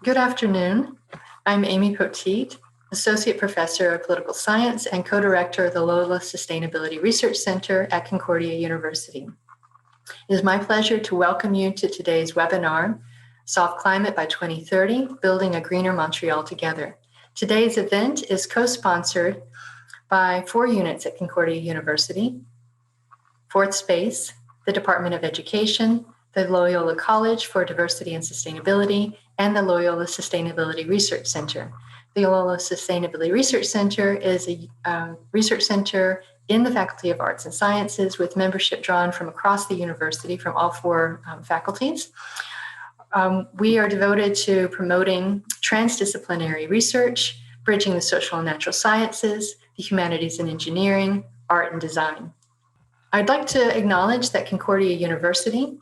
Good afternoon. I'm Amy Poteet, Associate Professor of Political Science and Co-Director of the Loyola Sustainability Research Center at Concordia University. It is my pleasure to welcome you to today's webinar, Solve Climate by 2030, Building a Greener Montreal Together. Today's event is co-sponsored by 4 units at Concordia University, Fourth Space, the Department of Education, the Loyola College for Diversity and Sustainability, and the Loyola Sustainability Research Center. The Loyola Sustainability Research Center is a research center in the Faculty of Arts and Sciences with membership drawn from across the university from all 4 faculties. We are devoted to promoting transdisciplinary research, bridging the social and natural sciences, the humanities and engineering, art and design. I'd like to acknowledge that Concordia University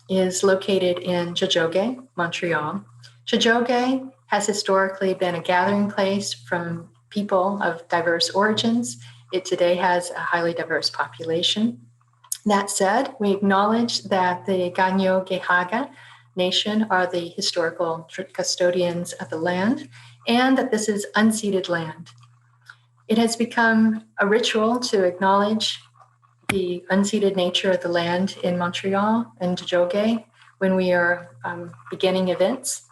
is located in Tiohtià:ke, Montreal. Tiohtià:ke has historically been a gathering place from people of diverse origins. It today has a highly diverse population. That said, we acknowledge that the Gagno-Gehaga Nation are the historical custodians of the land, and that this is unceded land. It has become a ritual to acknowledge the unceded nature of the land in Montreal and Tiohtià:ke when we are beginning events.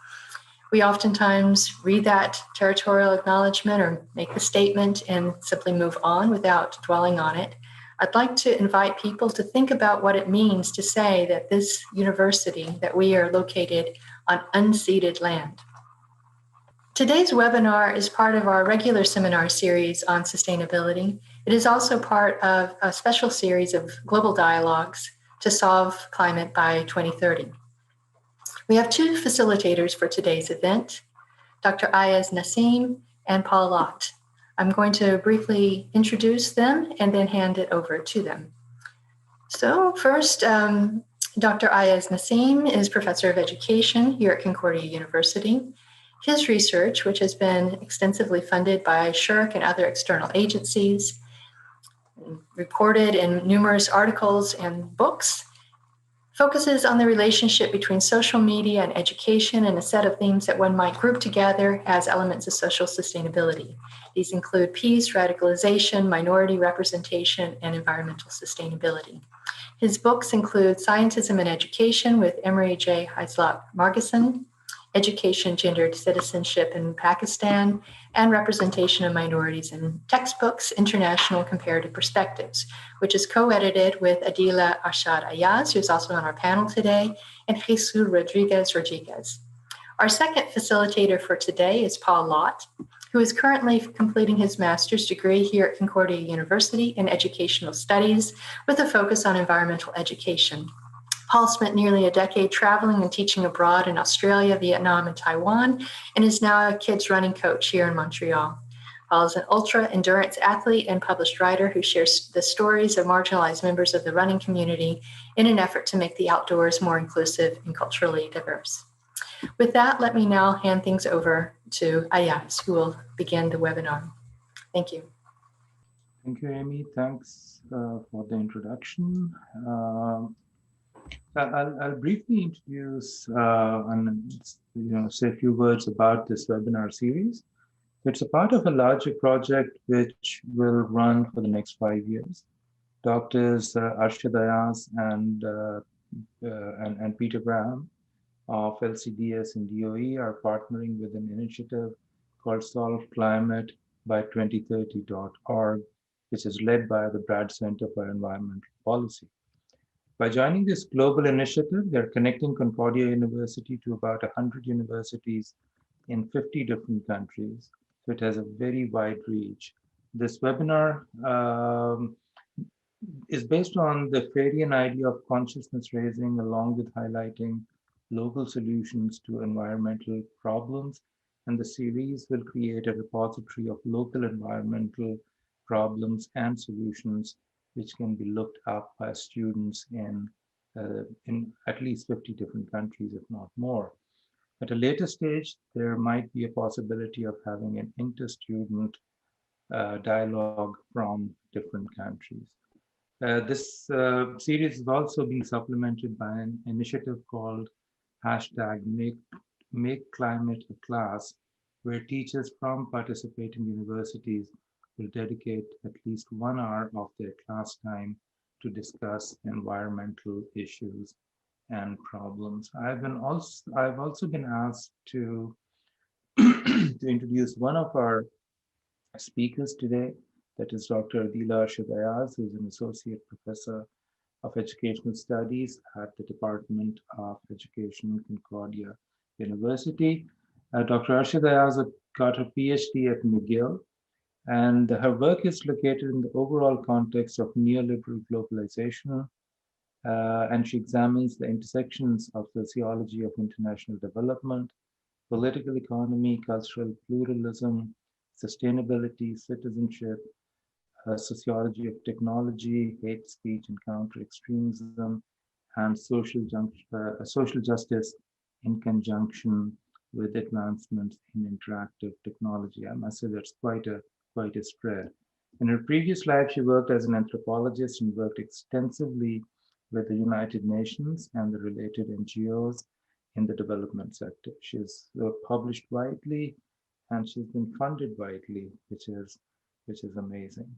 We oftentimes read that territorial acknowledgement or make a statement and simply move on without dwelling on it. I'd like to invite people to think about what it means to say that this university, that we are located on unceded land. Today's webinar is part of our regular seminar series on sustainability. It is also part of a special series of global dialogues to solve climate by 2030. We have 2 facilitators for today's event, Dr. Ayaz Naseem and Paul Lott. I'm going to briefly introduce them and then hand it over to them. So first, Dr. Ayaz Naseem is Professor of Education here at Concordia University. His research, which has been extensively funded by SSHRC and other external agencies, reported in numerous articles and books, focuses on the relationship between social media and education and a set of themes that one might group together as elements of social sustainability. These include peace, radicalization, minority representation, and environmental sustainability. His books include Scientism and Education with Emery J. Hyslop-Margison, Education, Gendered Citizenship in Pakistan, and Representation of Minorities in Textbooks, International Comparative Perspectives, which is co-edited with Adeela Arshad-Ayaz, who's also on our panel today, and Jesus Rodriguez. Our second facilitator for today is Paul Lott, who is currently completing his master's degree here at Concordia University in Educational Studies with a focus on environmental education. Paul spent nearly a decade traveling and teaching abroad in Australia, Vietnam, and Taiwan, and is now a kids running coach here in Montreal. Paul is an ultra-endurance athlete and published writer who shares the stories of marginalized members of the running community in an effort to make the outdoors more inclusive and culturally diverse. With that, let me now hand things over to Ayaz, who will begin the webinar. Thank you. Thank you, Amy. Thanks for the introduction. I'll briefly introduce and say a few words about this webinar series. It's a part of a larger project which will run for the next 5 years. Doctors Arshad-Ayaz and Peter Graham of LCDS and DOE are partnering with an initiative called Solve Climate by 2030.org, which is led by the Brad Center for Environmental Policy. By joining this global initiative, they're connecting Concordia University to about 100 universities in 50 different countries. So it has a very wide reach. This webinar is based on the Freudian idea of consciousness raising, along with highlighting local solutions to environmental problems. And the series will create a repository of local environmental problems and solutions which can be looked up by students in at least 50 different countries, if not more. At a later stage, there might be a possibility of having an inter-student dialogue from different countries. This series is also being supplemented by an initiative called Make Climate a class where teachers from participating universities will dedicate at least 1 hour of their class time to discuss environmental issues and problems. I've also been asked to to introduce one of our speakers today, that is Dr. Adeela Arshad-Ayaz, who is an associate professor of educational studies at the Department of Education, Concordia University. Dr. Arshad-Ayaz got her PhD at McGill, and her work is located in the overall context of neoliberal globalization, and she examines the intersections of sociology of international development, political economy, cultural pluralism, sustainability, citizenship, sociology of technology, hate speech and counter-extremism, and social justice in conjunction with advancements in interactive technology. I must say that's quite a spread. In her previous life, she worked as an anthropologist and worked extensively with the United Nations and the related NGOs in the development sector. She's published widely, and she's been funded widely, which is amazing.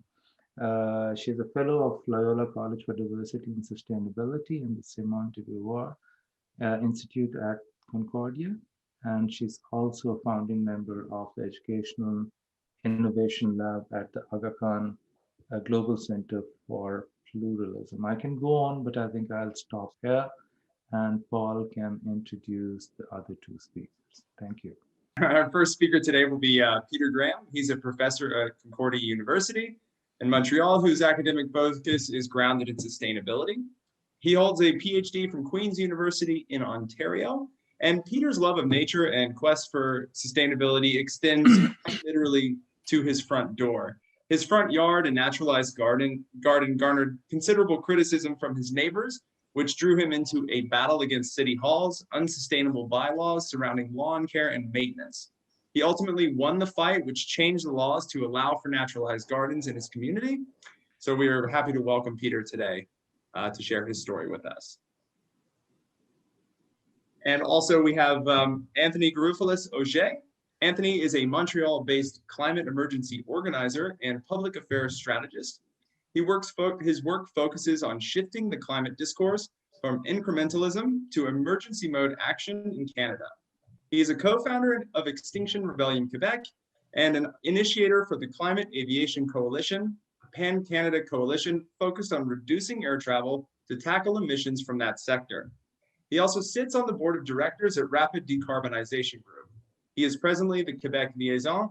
She's a fellow of Loyola College for Diversity and Sustainability and the Simone de Beauvoir Institute at Concordia, and she's also a founding member of the Educational Innovation Lab at the Aga Khan Global Center for Pluralism. I can go on, but I think I'll stop here, and Paul can introduce the other two speakers. Thank you. Our first speaker today will be Peter Graham. He's a professor at Concordia University in Montreal, whose academic focus is grounded in sustainability. He holds a PhD from Queen's University in Ontario, and Peter's love of nature and quest for sustainability extends literally to his front door. His front yard and naturalized garden garnered considerable criticism from his neighbors, which drew him into a battle against City Hall's unsustainable bylaws surrounding lawn care and maintenance. He ultimately won the fight, which changed the laws to allow for naturalized gardens in his community. So we are happy to welcome Peter today to share his story with us. And also we have Anthony Garoufalis-Auger. Anthony is a Montreal-based climate emergency organizer and public affairs strategist. His work focuses on shifting the climate discourse from incrementalism to emergency mode action in Canada. He is a co-founder of Extinction Rebellion Quebec and an initiator for the Climate Aviation Coalition, a pan-Canada coalition focused on reducing air travel to tackle emissions from that sector. He also sits on the board of directors at Rapid Decarbonization Group. He is presently the Quebec liaison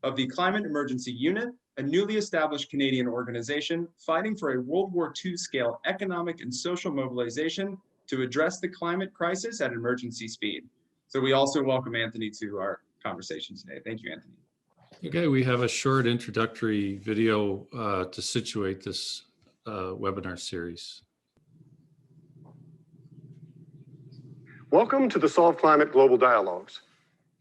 of the Climate Emergency Unit, a newly established Canadian organization fighting for a World War II scale economic and social mobilization to address the climate crisis at emergency speed. So we also welcome Anthony to our conversation today. Thank you, Anthony. Okay, we have a short introductory video to situate this webinar series. Welcome to the Solve Climate Global Dialogues.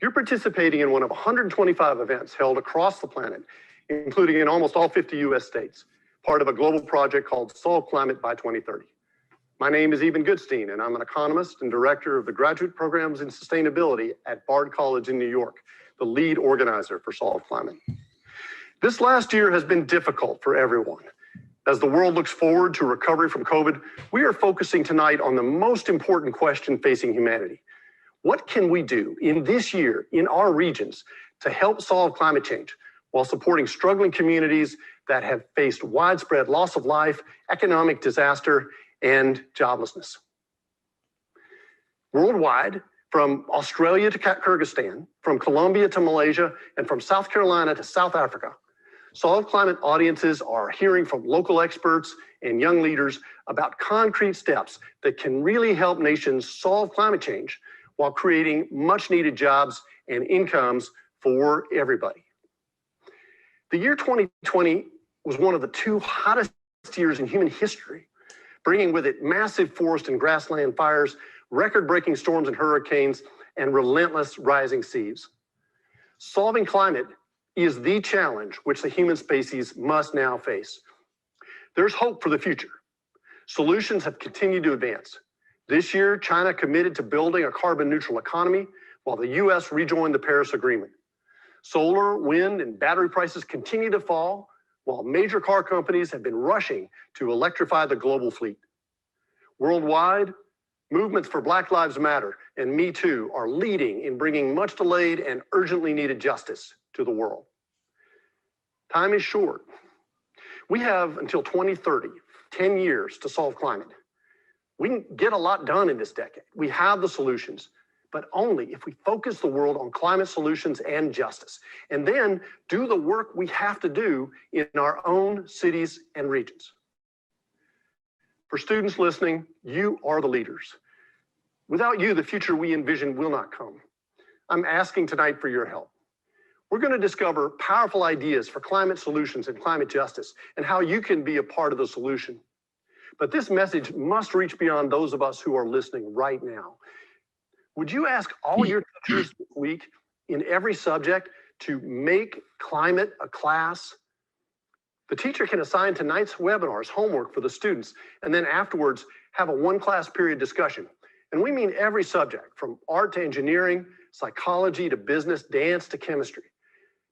You're participating in one of 125 events held across the planet, including in almost all 50 US states, part of a global project called Solve Climate by 2030. My name is Eben Goodstein, and I'm an economist and director of the graduate programs in sustainability at Bard College in New York, the lead organizer for Solve Climate. This last year has been difficult for everyone. As the world looks forward to recovery from COVID, we are focusing tonight on the most important question facing humanity. What can we do in this year in our regions to help solve climate change while supporting struggling communities that have faced widespread loss of life, economic disaster, and joblessness? Worldwide, from Australia to Kyrgyzstan, from Colombia to Malaysia, and from South Carolina to South Africa, Solve Climate audiences are hearing from local experts and young leaders about concrete steps that can really help nations solve climate change while creating much needed jobs and incomes for everybody. The year 2020 was one of the two hottest years in human history, bringing with it massive forest and grassland fires, record-breaking storms and hurricanes, and relentless rising seas. Solving climate is the challenge which the human species must now face. There's hope for the future. Solutions have continued to advance. This year, China committed to building a carbon neutral economy, while the US rejoined the Paris Agreement. Solar, wind, and battery prices continue to fall, while major car companies have been rushing to electrify the global fleet. Worldwide, movements for Black Lives Matter and Me Too are leading in bringing much delayed and urgently needed justice to the world. Time is short. We have until 2030, 10 years to solve climate. We can get a lot done in this decade. We have the solutions, but only if we focus the world on climate solutions and justice, and then do the work we have to do in our own cities and regions. For students listening, you are the leaders. Without you, the future we envision will not come. I'm asking tonight for your help. We're going to discover powerful ideas for climate solutions and climate justice and how you can be a part of the solution. But this message must reach beyond those of us who are listening right now. Would you ask all your teachers this week in every subject to make climate a class? The teacher can assign tonight's webinars homework for the students, and then afterwards have a one-class period discussion. And we mean every subject, from art to engineering, psychology to business, dance to chemistry.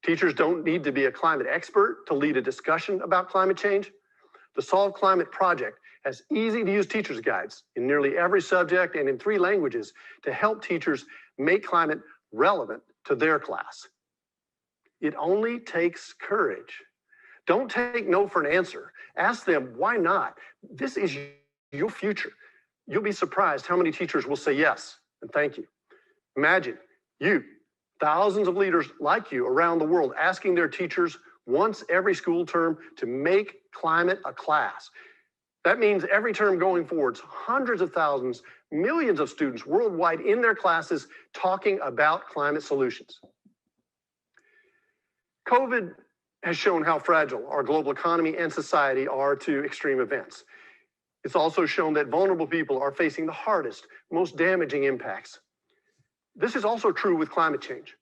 Teachers don't need to be a climate expert to lead a discussion about climate change. The Solve Climate Project has easy-to-use teachers' guides in nearly every subject and in 3 languages to help teachers make climate relevant to their class. It only takes courage. Don't take no for an answer. Ask them, why not? This is your future. You'll be surprised how many teachers will say yes and thank you. Imagine you, thousands of leaders like you around the world asking their teachers once every school term to make climate a class. That means every term going forwards, hundreds of thousands, millions of students worldwide in their classes talking about climate solutions. COVID has shown how fragile our global economy and society are to extreme events. It's also shown that vulnerable people are facing the hardest, most damaging impacts. This is also true with climate change.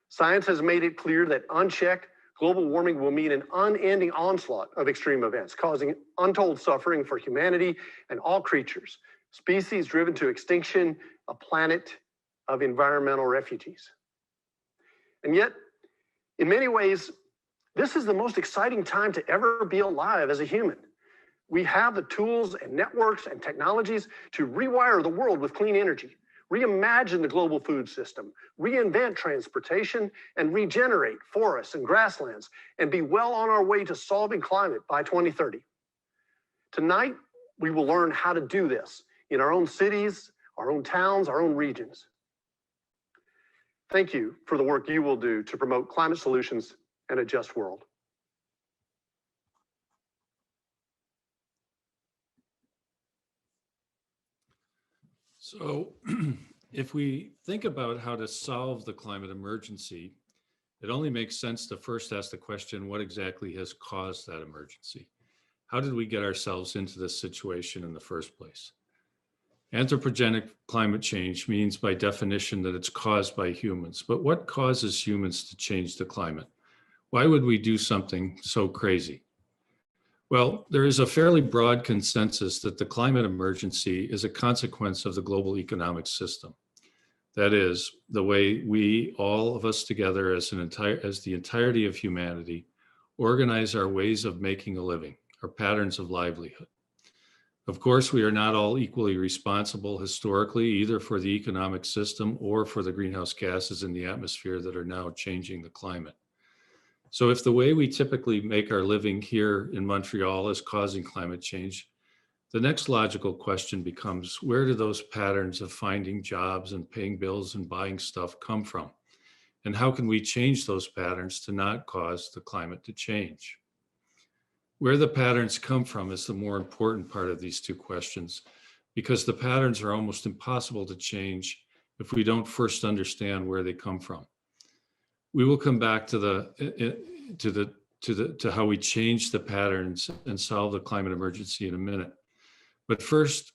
Science has made it clear that unchecked, global warming will mean an unending onslaught of extreme events, causing untold suffering for humanity and all creatures, species driven to extinction, a planet of environmental refugees. And yet, in many ways, this is the most exciting time to ever be alive as a human. We have the tools and networks and technologies to rewire the world with clean energy, reimagine the global food system, reinvent transportation, and regenerate forests and grasslands, and be well on our way to solving climate by 2030. Tonight, we will learn how to do this in our own cities, our own towns, our own regions. Thank you for the work you will do to promote climate solutions and a just world. So if we think about how to solve the climate emergency, it only makes sense to first ask the question, what exactly has caused that emergency? How did we get ourselves into this situation in the first place? Anthropogenic climate change means by definition that it's caused by humans, but what causes humans to change the climate? Why would we do something so crazy? Well, there is a fairly broad consensus that the climate emergency is a consequence of the global economic system. That is, the way we, all of us together as the entirety of humanity, organize our ways of making a living, our patterns of livelihood. Of course, we are not all equally responsible historically, either for the economic system or for the greenhouse gases in the atmosphere that are now changing the climate. So if the way we typically make our living here in Montreal is causing climate change, the next logical question becomes, where do those patterns of finding jobs and paying bills and buying stuff come from? And how can we change those patterns to not cause the climate to change? Where the patterns come from is the more important part of these two questions, because the patterns are almost impossible to change if we don't first understand where they come from. We will come back to how we change the patterns and solve the climate emergency in a minute. But first,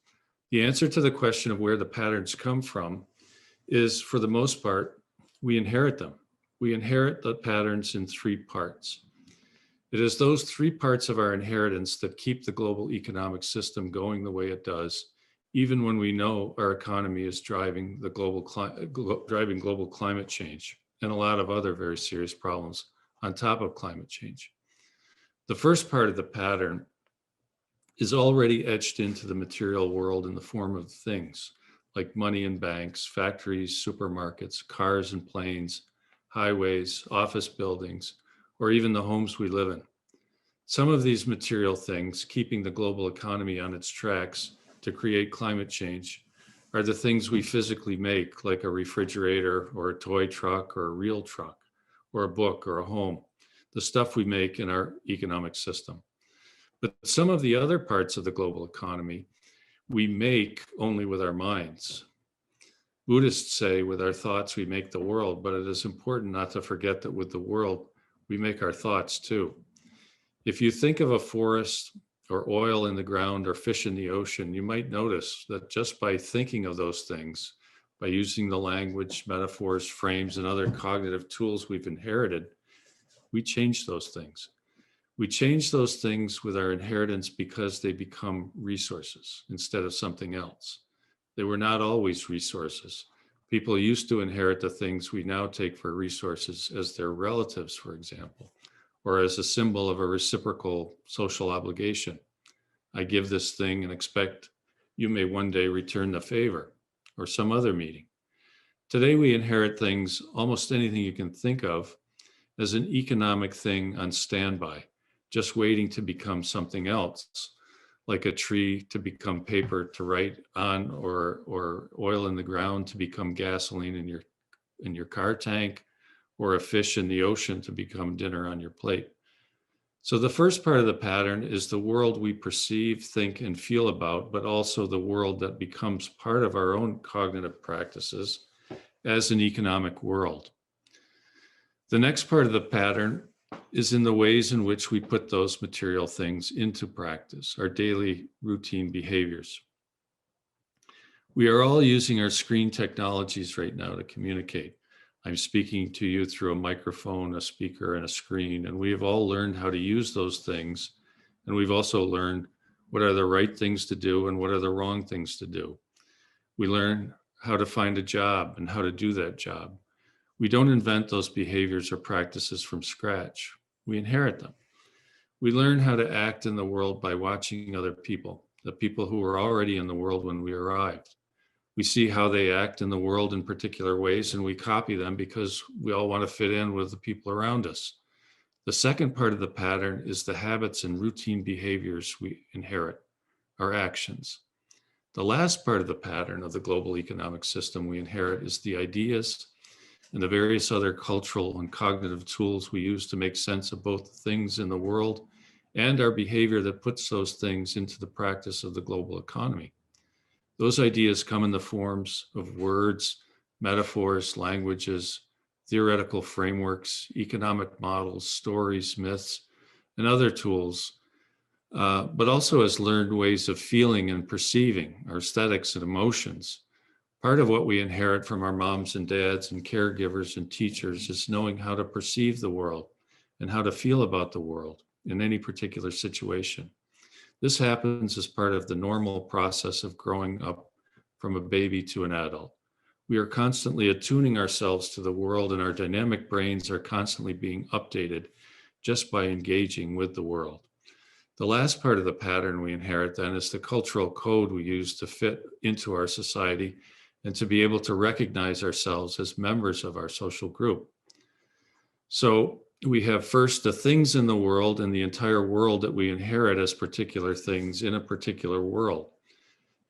the answer to the question of where the patterns come from is, for the most part, we inherit them. We inherit the patterns in 3 parts. It is those 3 parts of our inheritance that keep the global economic system going the way it does even when we know our economy is driving the global climate change and a lot of other very serious problems on top of climate change. The first part of the pattern is already etched into the material world in the form of things like money and banks, factories, supermarkets, cars and planes, highways, office buildings, or even the homes we live in. Some of these material things keeping the global economy on its tracks to create climate change are the things we physically make, like a refrigerator or a toy truck or a real truck or a book or a home, the stuff we make in our economic system. But some of the other parts of the global economy we make only with our minds. Buddhists say with our thoughts we make the world, but it is important not to forget that with the world we make our thoughts too. If you think of a forest or oil in the ground or fish in the ocean, you might notice that just by thinking of those things, by using the language, metaphors, frames, and other cognitive tools we've inherited, we change those things. We change those things with our inheritance because they become resources instead of something else. They were not always resources. People used to inherit the things we now take for resources as their relatives, for example, or as a symbol of a reciprocal social obligation. I give this thing and expect you may one day return the favor, or some other meaning. Today we inherit things, almost anything you can think of, as an economic thing on standby, just waiting to become something else, like a tree to become paper to write on, or oil in the ground to become gasoline in your car tank, or a fish in the ocean to become dinner on your plate. So the first part of the pattern is the world we perceive, think, and feel about, but also the world that becomes part of our own cognitive practices as an economic world. The next part of the pattern is in the ways in which we put those material things into practice, our daily routine behaviors. We are all using our screen technologies right now to communicate. I'm speaking to you through a microphone, a speaker, and a screen, and we have all learned how to use those things. And we've also learned what are the right things to do and what are the wrong things to do. We learn how to find a job and how to do that job. We don't invent those behaviors or practices from scratch. We inherit them. We learn how to act in the world by watching other people, the people who were already in the world when we arrived. We see how they act in the world in particular ways, and we copy them because we all want to fit in with the people around us. The second part of the pattern is the habits and routine behaviors we inherit, our actions. The last part of the pattern of the global economic system we inherit is the ideas and the various other cultural and cognitive tools we use to make sense of both the things in the world and our behavior that puts those things into the practice of the global economy. Those ideas come in the forms of words, metaphors, languages, theoretical frameworks, economic models, stories, myths, and other tools, but also as learned ways of feeling and perceiving, our aesthetics and emotions. Part of what we inherit from our moms and dads and caregivers and teachers is knowing how to perceive the world and how to feel about the world in any particular situation. This happens as part of the normal process of growing up from a baby to an adult. We are constantly attuning ourselves to the world, and our dynamic brains are constantly being updated just by engaging with the world. The last part of the pattern we inherit then is the cultural code we use to fit into our society and to be able to recognize ourselves as members of our social group. So we have first the things in the world and the entire world that we inherit as particular things in a particular world.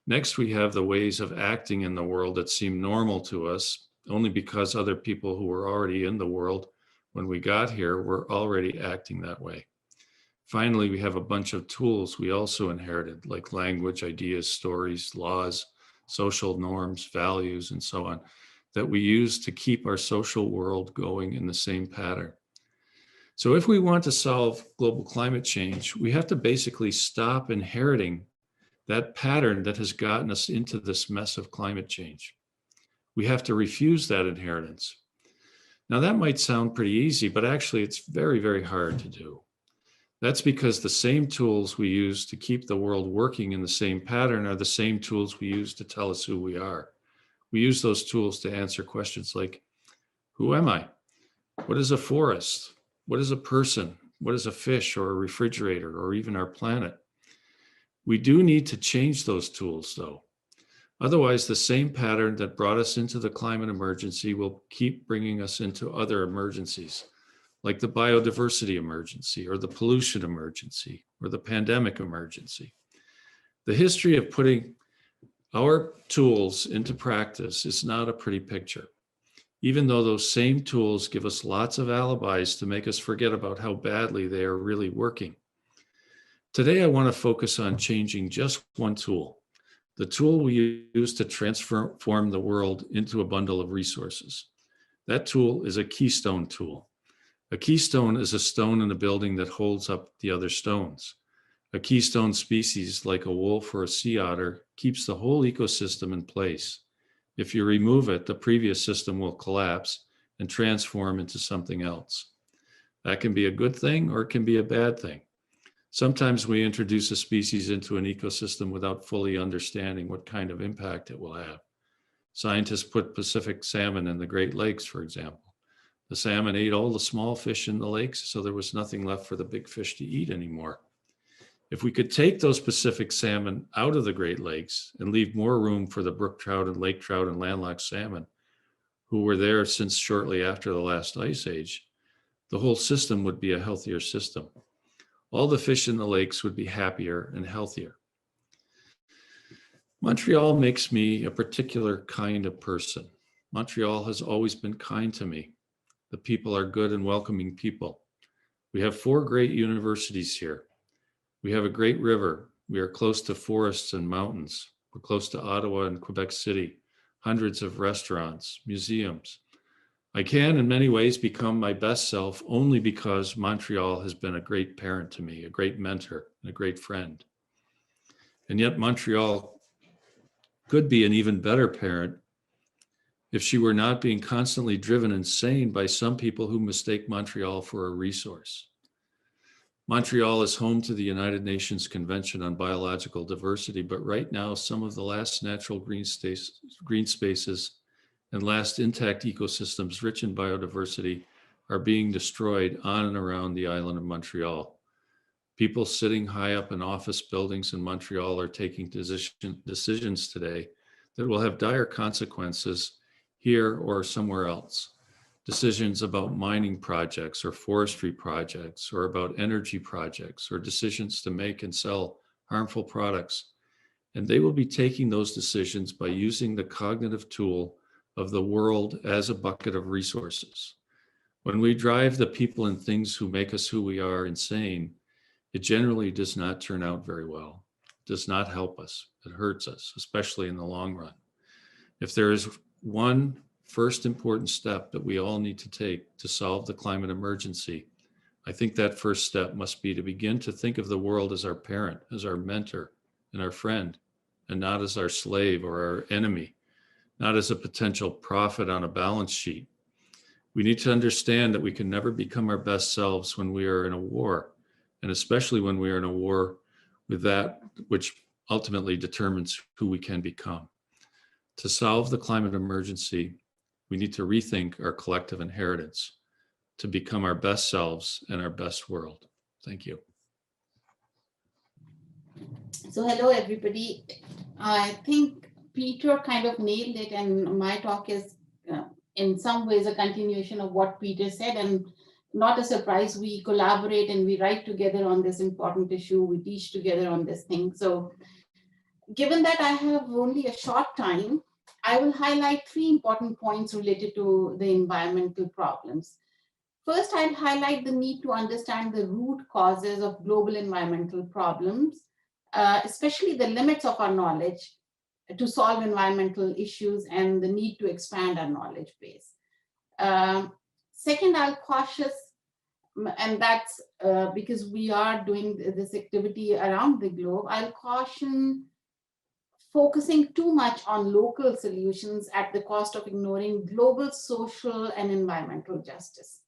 Next, we have the ways of acting in the world that seem normal to us only because other people who were already in the world when we got here were already acting that way. Finally, we have a bunch of tools we also inherited, like language, ideas, stories, laws, social norms, values, and so on, that we use to keep our social world going in the same pattern. So if we want to solve global climate change, we have to basically stop inheriting that pattern that has gotten us into this mess of climate change. We have to refuse that inheritance. Now that might sound pretty easy, but actually it's very, very hard to do. That's because the same tools we use to keep the world working in the same pattern are the same tools we use to tell us who we are. We use those tools to answer questions like, who am I? What is a forest? What is a person? What is a fish or a refrigerator or even our planet? We do need to change those tools though. Otherwise, the same pattern that brought us into the climate emergency will keep bringing us into other emergencies, like the biodiversity emergency or the pollution emergency or the pandemic emergency. The history of putting our tools into practice is not a pretty picture, even though those same tools give us lots of alibis to make us forget about how badly they are really working. Today, I want to focus on changing just one tool, the tool we use to transform the world into a bundle of resources. That tool is a keystone tool. A keystone is a stone in a building that holds up the other stones. A keystone species, like a wolf or a sea otter, keeps the whole ecosystem in place. If you remove it, the previous system will collapse and transform into something else. That can be a good thing or it can be a bad thing. Sometimes we introduce a species into an ecosystem without fully understanding what kind of impact it will have. Scientists put Pacific salmon in the Great Lakes, for example. The salmon ate all the small fish in the lakes, so there was nothing left for the big fish to eat anymore. If we could take those Pacific salmon out of the Great Lakes and leave more room for the brook trout and lake trout and landlocked salmon, who were there since shortly after the last ice age, the whole system would be a healthier system. All the fish in the lakes would be happier and healthier. Montreal makes me a particular kind of person. Montreal has always been kind to me. The people are good and welcoming people. We have 4 great universities here. We have a great river. We are close to forests and mountains. We're close to Ottawa and Quebec City, hundreds of restaurants, museums. I can, in many ways, become my best self only because Montreal has been a great parent to me, a great mentor, and a great friend. And yet Montreal could be an even better parent if she were not being constantly driven insane by some people who mistake Montreal for a resource. Montreal is home to the United Nations Convention on Biological Diversity, but right now some of the last natural green spaces and last intact ecosystems rich in biodiversity are being destroyed on and around the island of Montreal. People sitting high up in office buildings in Montreal are taking decisions today that will have dire consequences here or somewhere else. Decisions about mining projects or forestry projects or about energy projects or decisions to make and sell harmful products. And they will be taking those decisions by using the cognitive tool of the world as a bucket of resources. When we drive the people and things who make us who we are insane, it generally does not turn out very well. It does not help us. It hurts us, especially in the long run. If there is one first important step that we all need to take to solve the climate emergency, I think that first step must be to begin to think of the world as our parent, as our mentor and our friend, and not as our slave or our enemy, not as a potential profit on a balance sheet. We need to understand that we can never become our best selves when we are in a war, and especially when we are in a war with that which ultimately determines who we can become. To solve the climate emergency, we need to rethink our collective inheritance to become our best selves and our best world. Thank you. So hello, everybody. I think Peter kind of nailed it, and my talk is in some ways a continuation of what Peter said, and not a surprise. We collaborate and we write together on this important issue. We teach together on this thing. So given that I have only a short time, I will highlight 3 important points related to the environmental problems. First, I'll highlight the need to understand the root causes of global environmental problems, especially the limits of our knowledge to solve environmental issues and the need to expand our knowledge base. Second, I'll cautious, and that's because we are doing this activity around the globe, I'll caution focusing too much on local solutions at the cost of ignoring global social and environmental justice.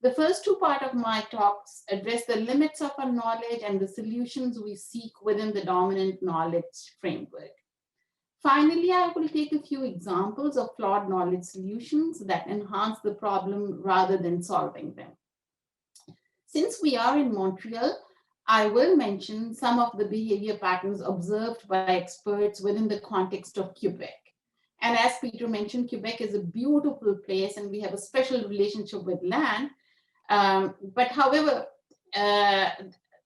The first two parts of my talks address the limits of our knowledge and the solutions we seek within the dominant knowledge framework. Finally, I will take a few examples of flawed knowledge solutions that enhance the problem rather than solving them. Since we are in Montreal, I will mention some of the behavior patterns observed by experts within the context of Quebec. And as Peter mentioned, Quebec is a beautiful place and we have a special relationship with land. But however,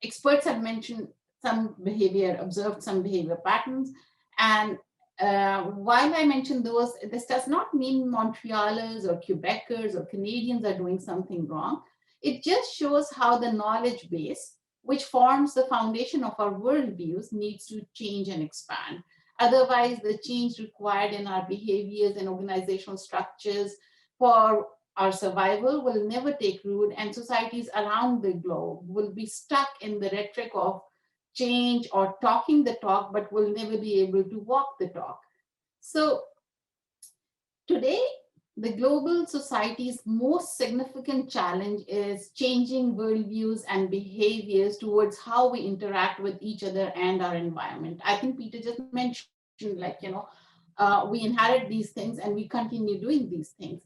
experts have mentioned some behavior, observed some behavior patterns. And while I mentioned those, this does not mean Montrealers or Quebecers or Canadians are doing something wrong. It just shows how the knowledge base, which forms the foundation of our worldviews, needs to change and expand. Otherwise, the change required in our behaviors and organizational structures for our survival will never take root, and societies around the globe will be stuck in the rhetoric of change or talking the talk, but will never be able to walk the talk. So today, the global society's most significant challenge is changing worldviews and behaviors towards how we interact with each other and our environment. I think Peter just mentioned, like, we inherit these things and we continue doing these things.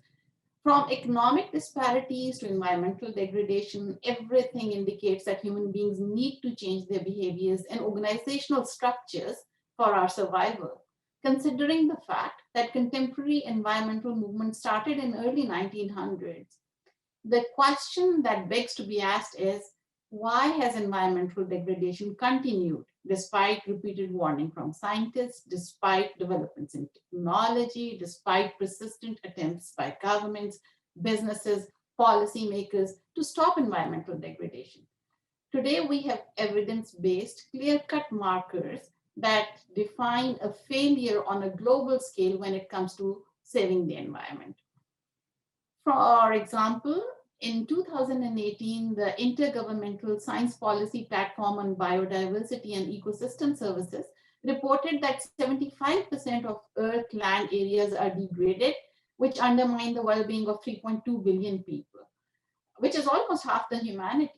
From economic disparities to environmental degradation, everything indicates that human beings need to change their behaviors and organizational structures for our survival. Considering the fact that contemporary environmental movements started in early 1900s, the question that begs to be asked is, why has environmental degradation continued despite repeated warning from scientists, despite developments in technology, despite persistent attempts by governments, businesses, policymakers to stop environmental degradation? Today, we have evidence-based, clear-cut markers that define a failure on a global scale when it comes to saving the environment. For example, in 2018, the Intergovernmental Science Policy Platform on Biodiversity and Ecosystem Services reported that 75% of Earth land areas are degraded, which undermine the well-being of 3.2 billion people, which is almost half the humanity.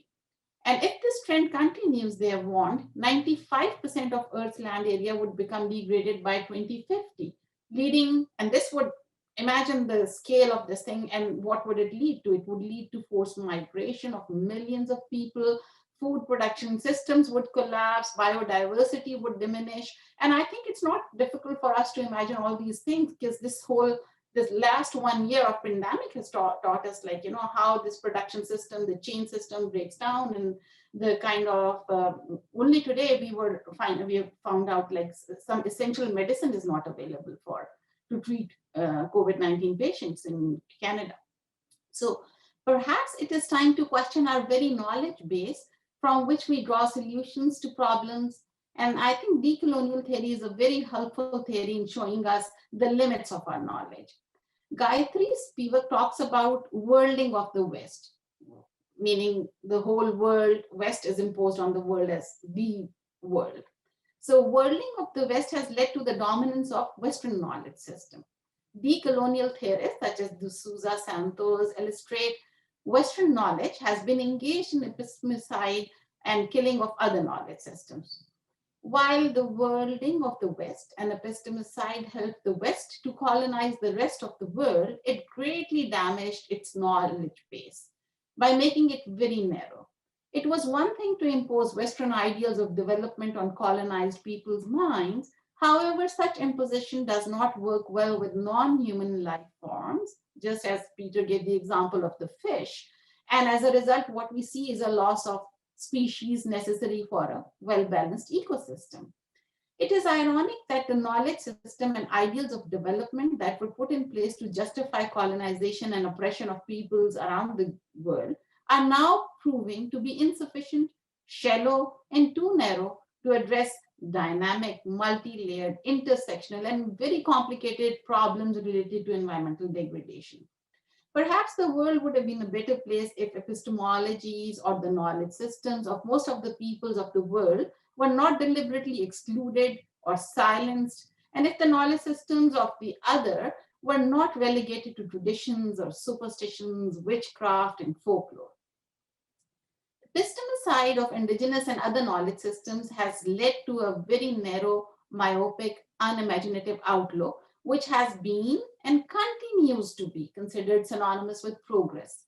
And if this trend continues, they have warned, 95% of Earth's land area would become degraded by 2050, leading, and this would, imagine the scale of this thing and what would it lead to? It would lead to forced migration of millions of people, food production systems would collapse, biodiversity would diminish. And I think it's not difficult for us to imagine all these things because this last 1 year of pandemic has taught us, like, how this production system, the chain system breaks down, and the kind of, only today we have found out like some essential medicine is not available to treat COVID-19 patients in Canada. So perhaps it is time to question our very knowledge base from which we draw solutions to problems. And I think decolonial theory is a very helpful theory in showing us the limits of our knowledge. Gayatri Spivak talks about worlding of the West, meaning the whole world, West is imposed on the world as the world. So worlding of the West has led to the dominance of Western knowledge system. Decolonial theorists such as D'Souza Santos illustrate Western knowledge has been engaged in epistemicide and killing of other knowledge systems. While the worlding of the West and epistemicide helped the West to colonize the rest of the world, it greatly damaged its knowledge base by making it very narrow. It was one thing to impose Western ideals of development on colonized people's minds. However, such imposition does not work well with non-human life forms, just as Peter gave the example of the fish. And as a result, what we see is a loss of species necessary for a well-balanced ecosystem. It is ironic that the knowledge system and ideals of development that were put in place to justify colonization and oppression of peoples around the world are now proving to be insufficient, shallow, and too narrow to address dynamic, multi-layered, intersectional, and very complicated problems related to environmental degradation. Perhaps the world would have been a better place if epistemologies or the knowledge systems of most of the peoples of the world were not deliberately excluded or silenced, and if the knowledge systems of the other were not relegated to traditions or superstitions, witchcraft, and folklore. The epistemicide of indigenous and other knowledge systems has led to a very narrow, myopic, unimaginative outlook, which has been and continues to be considered synonymous with progress.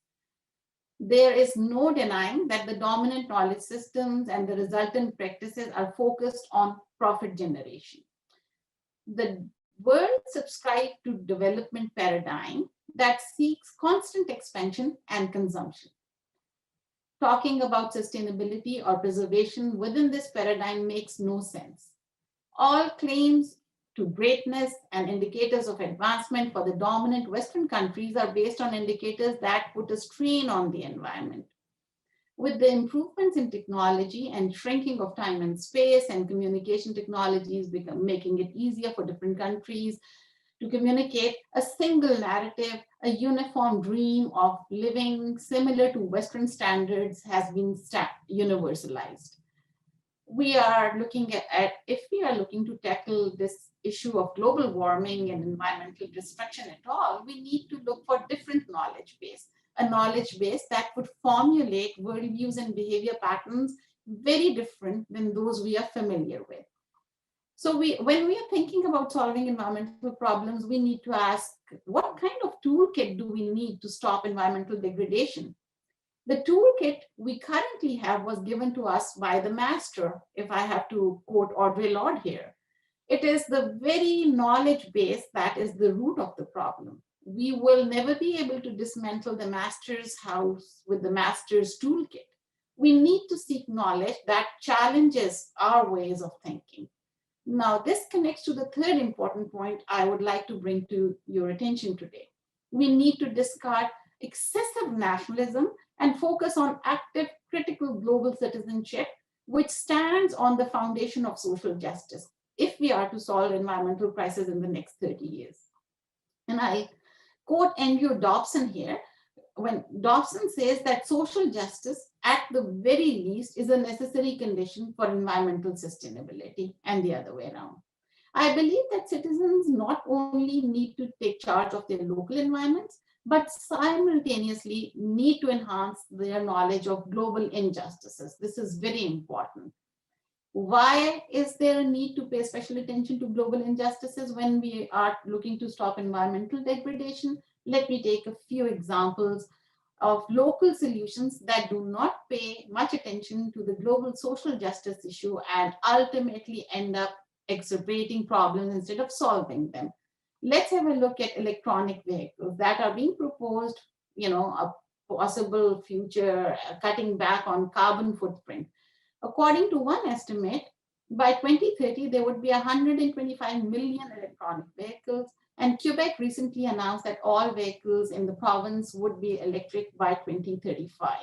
There is no denying that the dominant knowledge systems and the resultant practices are focused on profit generation. The world subscribes to development paradigm that seeks constant expansion and consumption. Talking about sustainability or preservation within this paradigm makes no sense. All claims to greatness and indicators of advancement for the dominant Western countries are based on indicators that put a strain on the environment. With the improvements in technology and shrinking of time and space and communication technologies making it easier for different countries to communicate, a single narrative, a uniform dream of living similar to Western standards has been universalized. We are looking at, if we are looking to tackle this issue of global warming and environmental destruction at all, we need to look for different knowledge base, a knowledge base that would formulate worldviews and behavior patterns very different than those we are familiar with. So when we are thinking about solving environmental problems, we need to ask, what kind of toolkit do we need to stop environmental degradation? The toolkit we currently have was given to us by the master, if I have to quote Audre Lorde here. It is the very knowledge base that is the root of the problem. We will never be able to dismantle the master's house with the master's toolkit. We need to seek knowledge that challenges our ways of thinking. Now, this connects to the third important point I would like to bring to your attention today. We need to discard excessive nationalism and focus on active, critical global citizenship, which stands on the foundation of social justice, if we are to solve environmental crisis in the next 30 years. And I quote Andrew Dobson here, when Dobson says that social justice, at the very least, is a necessary condition for environmental sustainability, and the other way around. I believe that citizens not only need to take charge of their local environments, but simultaneously need to enhance their knowledge of global injustices. This is very important. Why is there a need to pay special attention to global injustices when we are looking to stop environmental degradation? Let me take a few examples of local solutions that do not pay much attention to the global social justice issue and ultimately end up exacerbating problems instead of solving them. Let's have a look at electronic vehicles that are being proposed, a possible future cutting back on carbon footprint. According to one estimate, by 2030, there would be 125 million electronic vehicles, and Quebec recently announced that all vehicles in the province would be electric by 2035.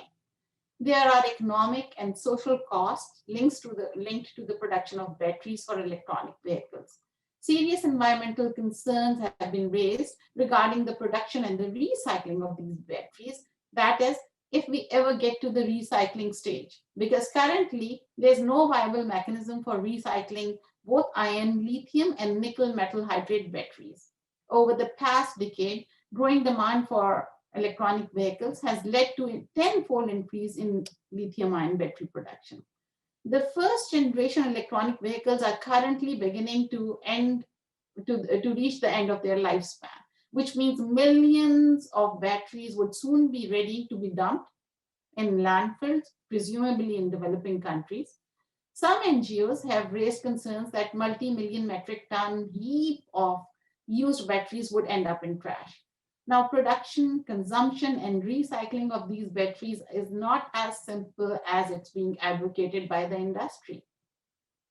There are economic and social costs linked to the production of batteries for electronic vehicles. Serious environmental concerns have been raised regarding the production and the recycling of these batteries. That is, if we ever get to the recycling stage, because currently there's no viable mechanism for recycling both iron, lithium, and nickel metal hydrate batteries. Over the past decade, growing demand for electronic vehicles has led to a tenfold increase in lithium-ion battery production. The first generation electronic vehicles are currently beginning to reach the end of their lifespan, which means millions of batteries would soon be ready to be dumped in landfills, presumably in developing countries. Some NGOs have raised concerns that multi-million metric ton heap of used batteries would end up in trash. Now, production, consumption, and recycling of these batteries is not as simple as it's being advocated by the industry.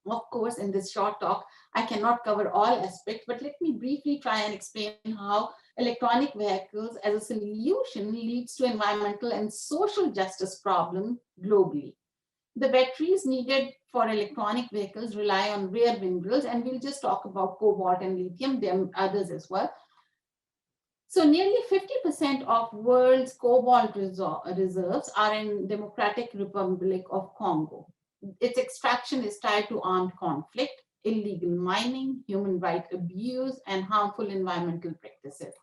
Of course, in this short talk, I cannot cover all aspects, but let me briefly try and explain how electronic vehicles as a solution leads to environmental and social justice problems globally. The batteries needed for electronic vehicles rely on rare minerals, and we'll just talk about cobalt and lithium, there are others as well. So nearly 50% of world's cobalt reserves are in Democratic Republic of Congo. Its extraction is tied to armed conflict. illegal mining, human rights abuse, and harmful environmental practices.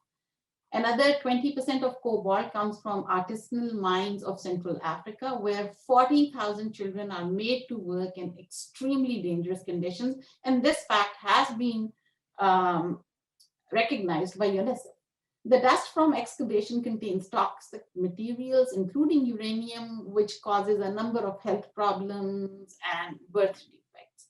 Another 20% of cobalt comes from artisanal mines of Central Africa, where 40,000 children are made to work in extremely dangerous conditions. And this fact has been recognized by UNICEF. The dust from excavation contains toxic materials, including uranium, which causes a number of health problems and birth defects.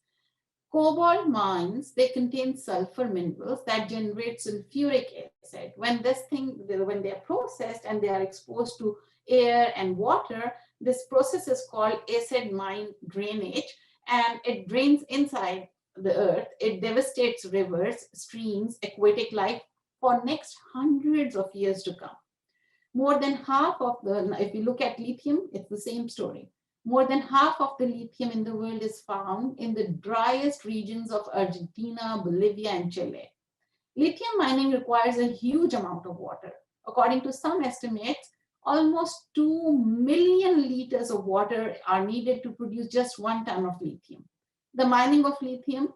Cobalt mines, they contain sulfur minerals that generate sulfuric acid. When they're processed and they are exposed to air and water, this process is called acid mine drainage, and it drains inside the earth. It devastates rivers, streams, aquatic life for next hundreds of years to come. More than half of if you look at lithium, it's the same story. More than half of the lithium in the world is found in the driest regions of Argentina, Bolivia, and Chile. Lithium mining requires a huge amount of water. According to some estimates, almost 2 million liters of water are needed to produce just 1 ton of lithium. The mining of lithium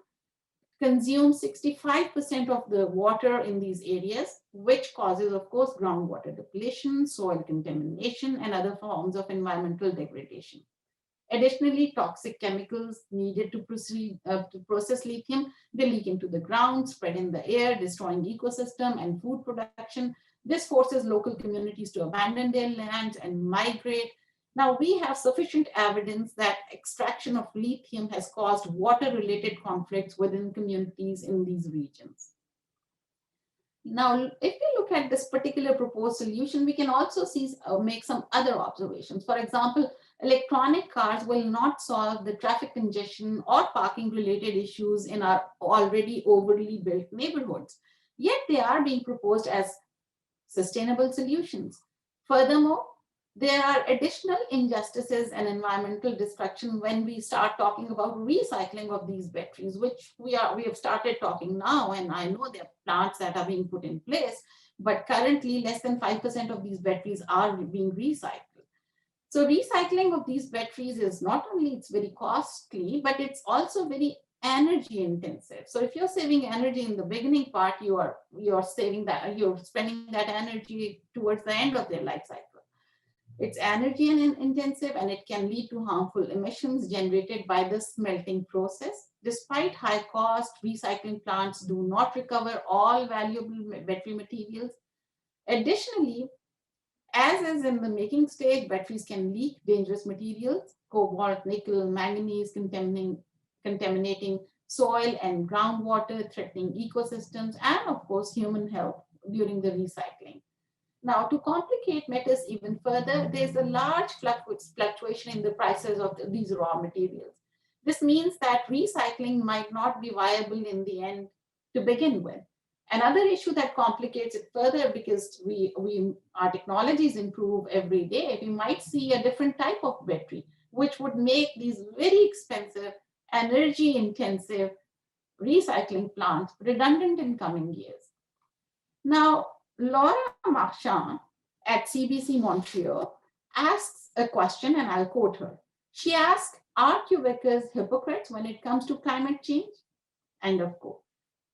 consumes 65% of the water in these areas, which causes, of course, groundwater depletion, soil contamination, and other forms of environmental degradation. Additionally, toxic chemicals needed to process lithium, they leak into the ground, spread in the air, destroying ecosystem and food production. This forces local communities to abandon their lands and migrate. Now, we have sufficient evidence that extraction of lithium has caused water-related conflicts within communities in these regions. Now, if we look at this particular proposed solution, we can also make some other observations. For example, electronic cars will not solve the traffic congestion or parking related issues in our already overly built neighborhoods. Yet they are being proposed as sustainable solutions. Furthermore, there are additional injustices and environmental destruction when we start talking about recycling of these batteries, which we have started talking now, and I know there are plants that are being put in place, but currently less than 5% of these batteries are being recycled. So recycling of these batteries is not only it's very costly, but it's also very energy intensive. So if you're saving energy in the beginning part, you're spending that energy towards the end of their life cycle. It's energy intensive, and it can lead to harmful emissions generated by the smelting process. Despite high cost, recycling plants do not recover all valuable battery materials. Additionally, as is in the making stage, batteries can leak dangerous materials, cobalt, nickel, manganese, contaminating soil and groundwater, threatening ecosystems, and of course, human health during the recycling. Now, to complicate matters even further, there's a large fluctuation in the prices of these raw materials. This means that recycling might not be viable in the end to begin with. Another issue that complicates it further, because our technologies improve every day, we might see a different type of battery, which would make these very expensive, energy-intensive recycling plants redundant in coming years. Now, Laura Marchand at CBC Montreal asks a question, and I'll quote her. She asks, are Quebecers hypocrites when it comes to climate change? End of quote.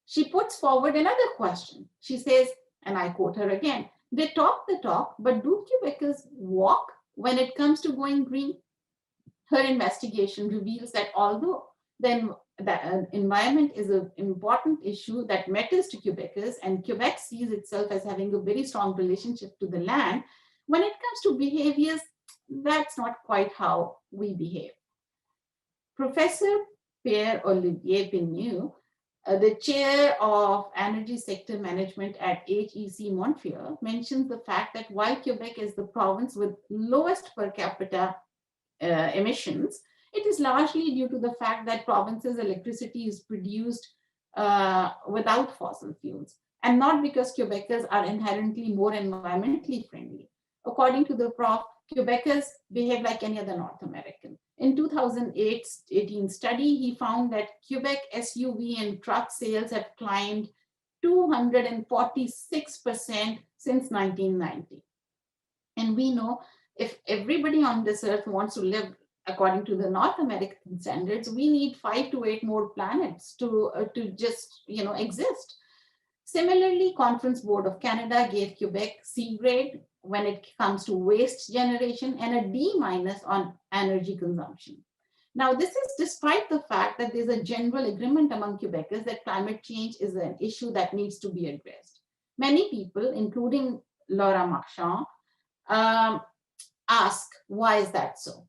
She puts forward another question. She says, and I quote her again, they talk the talk, but do Quebecers walk when it comes to going green? Her investigation reveals that although the environment is an important issue that matters to Quebecers, and Quebec sees itself as having a very strong relationship to the land, when it comes to behaviors, that's not quite how we behave. Professor Pierre-Olivier Pignou, the chair of energy sector management at HEC Montreal, mentions the fact that while Quebec is the province with lowest per capita emissions, it is largely due to the fact that province's electricity is produced without fossil fuels, and not because Quebecers are inherently more environmentally friendly. According to the prof, Quebecers behave like any other North American. In 2018 study, he found that Quebec SUV and truck sales have climbed 246% since 1990. And we know if everybody on this earth wants to live according to the North American standards, we need 5 to 8 more planets to just exist. Similarly, Conference Board of Canada gave Quebec C grade when it comes to waste generation and a D- on energy consumption. Now, this is despite the fact that there's a general agreement among Quebecers that climate change is an issue that needs to be addressed. Many people, including Laura Marchand, ask, why is that so?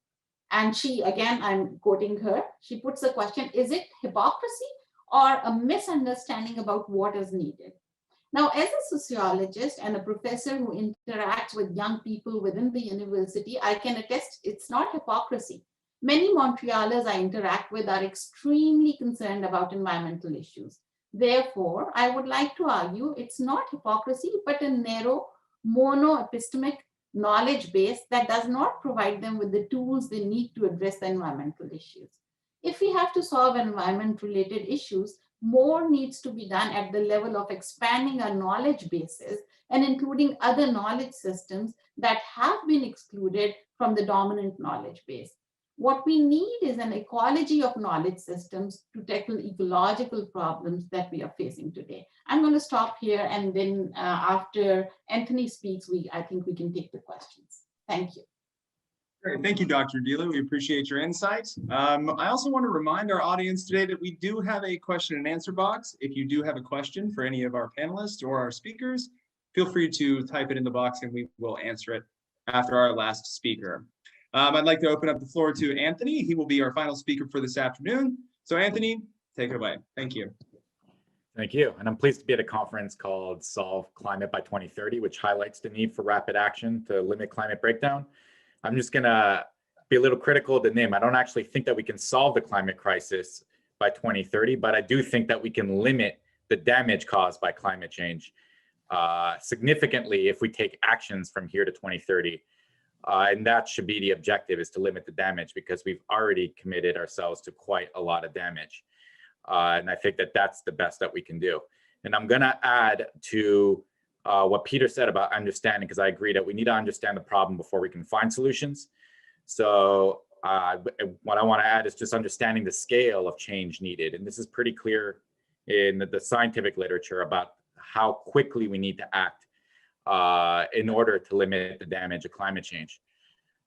And she, again, I'm quoting her, she puts the question, is it hypocrisy or a misunderstanding about what is needed? Now, as a sociologist and a professor who interacts with young people within the university, I can attest it's not hypocrisy. Many Montrealers I interact with are extremely concerned about environmental issues. Therefore, I would like to argue it's not hypocrisy, but a narrow, mono-epistemic knowledge base that does not provide them with the tools they need to address the environmental issues. If we have to solve environment-related issues, more needs to be done at the level of expanding our knowledge bases and including other knowledge systems that have been excluded from the dominant knowledge base. What we need is an ecology of knowledge systems to tackle ecological problems that we are facing today. I'm going to stop here, and then after Anthony speaks, I think we can take the questions. Thank you. Great. Thank you, Dr. Adeela. We appreciate your insights. I also want to remind our audience today that we do have a question and answer box. If you do have a question for any of our panelists or our speakers, feel free to type it in the box and we will answer it after our last speaker. I'd like to open up the floor to Anthony. He will be our final speaker for this afternoon. So Anthony, take it away. Thank you. Thank you. And I'm pleased to be at a conference called Solve Climate by 2030, which highlights the need for rapid action to limit climate breakdown. I'm just going to be a little critical of the name. I don't actually think that we can solve the climate crisis by 2030, but I do think that we can limit the damage caused by climate change significantly if we take actions from here to 2030. And that should be the objective, is to limit the damage, because we've already committed ourselves to quite a lot of damage. And I think that that's the best that we can do. And I'm going to add to what Peter said about understanding, because I agree that we need to understand the problem before we can find solutions. So what I want to add is just understanding the scale of change needed. And this is pretty clear in the scientific literature about how quickly we need to act in order to limit the damage of climate change.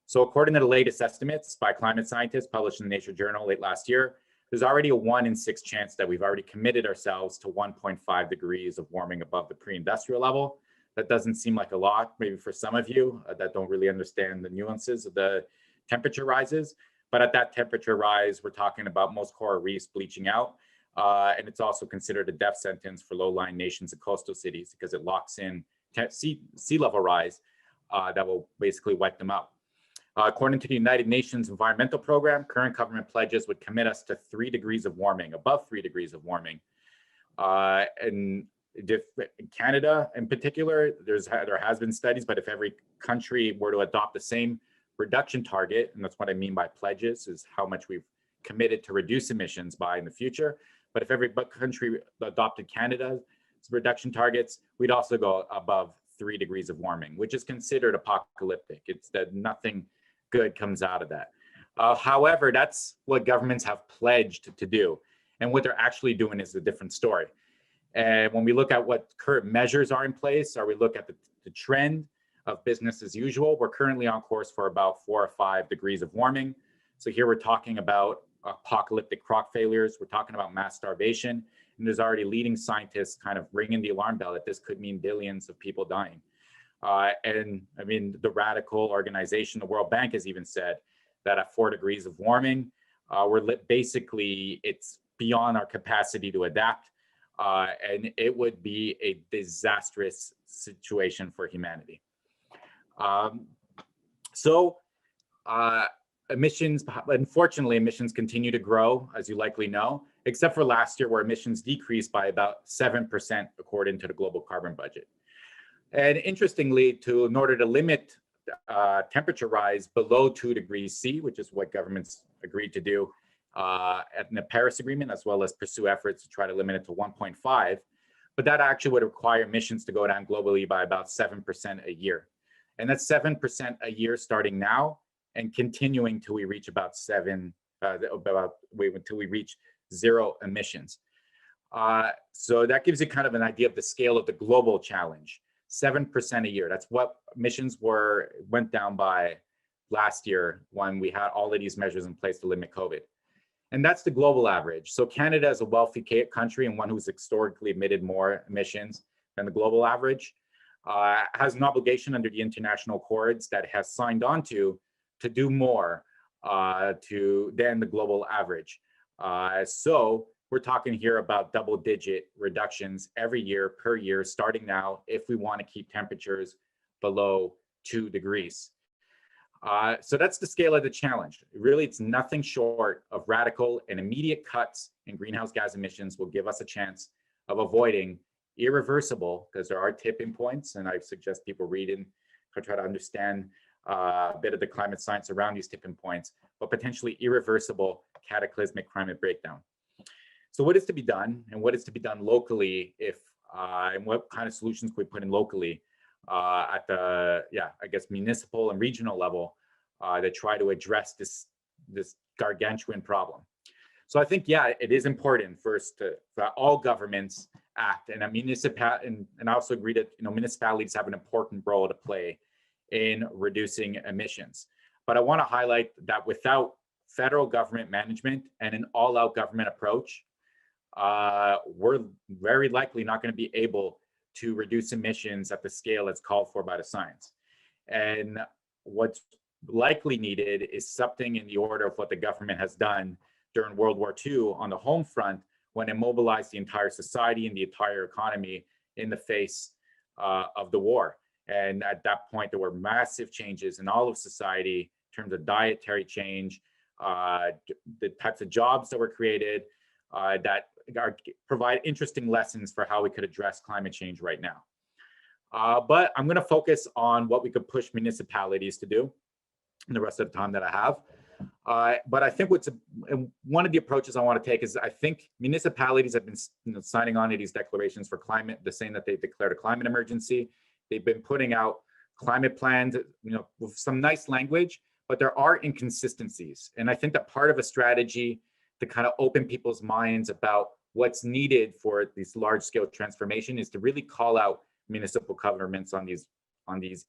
So according to the latest estimates by climate scientists published in the Nature journal late last year, there's already a 1 in 6 chance that we've already committed ourselves to 1.5 degrees of warming above the pre-industrial level. That doesn't seem like a lot, maybe for some of you that don't really understand the nuances of the temperature rises. But at that temperature rise, we're talking about most coral reefs bleaching out. And it's also considered a death sentence for low-lying nations and coastal cities, because it locks in sea level rise that will basically wipe them out. According to the United Nations Environmental Program, current government pledges would commit us to 3 degrees of warming, above 3 degrees of warming. And if Canada in particular, there has been studies, but if every country were to adopt the same reduction target, and that's what I mean by pledges, is how much we've committed to reduce emissions by in the future. But if every country adopted Canada's reduction targets, we'd also go above 3 degrees of warming, which is considered apocalyptic. It's that nothing good comes out of that. However, that's what governments have pledged to do. And what they're actually doing is a different story. And when we look at what current measures are in place, or we look at the trend of business as usual, we're currently on course for about 4 or 5 degrees of warming. So here we're talking about apocalyptic crop failures. We're talking about mass starvation. And there's already leading scientists kind of ringing the alarm bell that this could mean billions of people dying. And I mean, the radical organization, the World Bank, has even said that at 4 degrees of warming, basically it's beyond our capacity to adapt. And it would be a disastrous situation for humanity. Emissions, unfortunately, emissions continue to grow, as you likely know, except for last year, where emissions decreased by about 7% according to the global carbon budget. And interestingly, in order to limit temperature rise below 2 degrees C, which is what governments agreed to do in the Paris Agreement, as well as pursue efforts to try to limit it to 1.5, but that actually would require emissions to go down globally by about 7% a year. And that's 7% a year starting now, and continuing till we reach until we reach zero emissions. So that gives you kind of an idea of the scale of the global challenge. 7% a year. That's what emissions went down by last year when we had all of these measures in place to limit COVID. And that's the global average. So Canada is a wealthy country and one who's historically emitted more emissions than the global average, has an obligation under the international accords that it has signed on to do more than the global average. So we're talking here about double-digit reductions every year per year, starting now, if we want to keep temperatures below 2 degrees. So that's the scale of the challenge. Really, it's nothing short of radical and immediate cuts in greenhouse gas emissions will give us a chance of avoiding irreversible, because there are tipping points, and I suggest people read and try to understand a bit of the climate science around these tipping points, but potentially irreversible cataclysmic climate breakdown. So what is to be done, and what is to be done locally, and what kind of solutions can we put in locally at the, I guess, municipal and regional level that try to address this gargantuan problem. So I think, it is important first that all governments act, and and I also agree that municipalities have an important role to play in reducing emissions. But I want to highlight that without federal government management and an all-out government approach, we're very likely not going to be able to reduce emissions at the scale that's called for by the science. And what's likely needed is something in the order of what the government has done during World War II on the home front, when it mobilized the entire society and the entire economy in the face of the war. And at that point, there were massive changes in all of society in terms of dietary change, the types of jobs that were created that provide interesting lessons for how we could address climate change right now. But I'm going to focus on what we could push municipalities to do in the rest of the time that I have. But I think one of the approaches I want to take is I think municipalities have been signing on to these declarations for climate, the saying that they declared a climate emergency. They've been putting out climate plans, with some nice language, but there are inconsistencies. And I think that part of a strategy to kind of open people's minds about what's needed for this large-scale transformation is to really call out municipal governments on these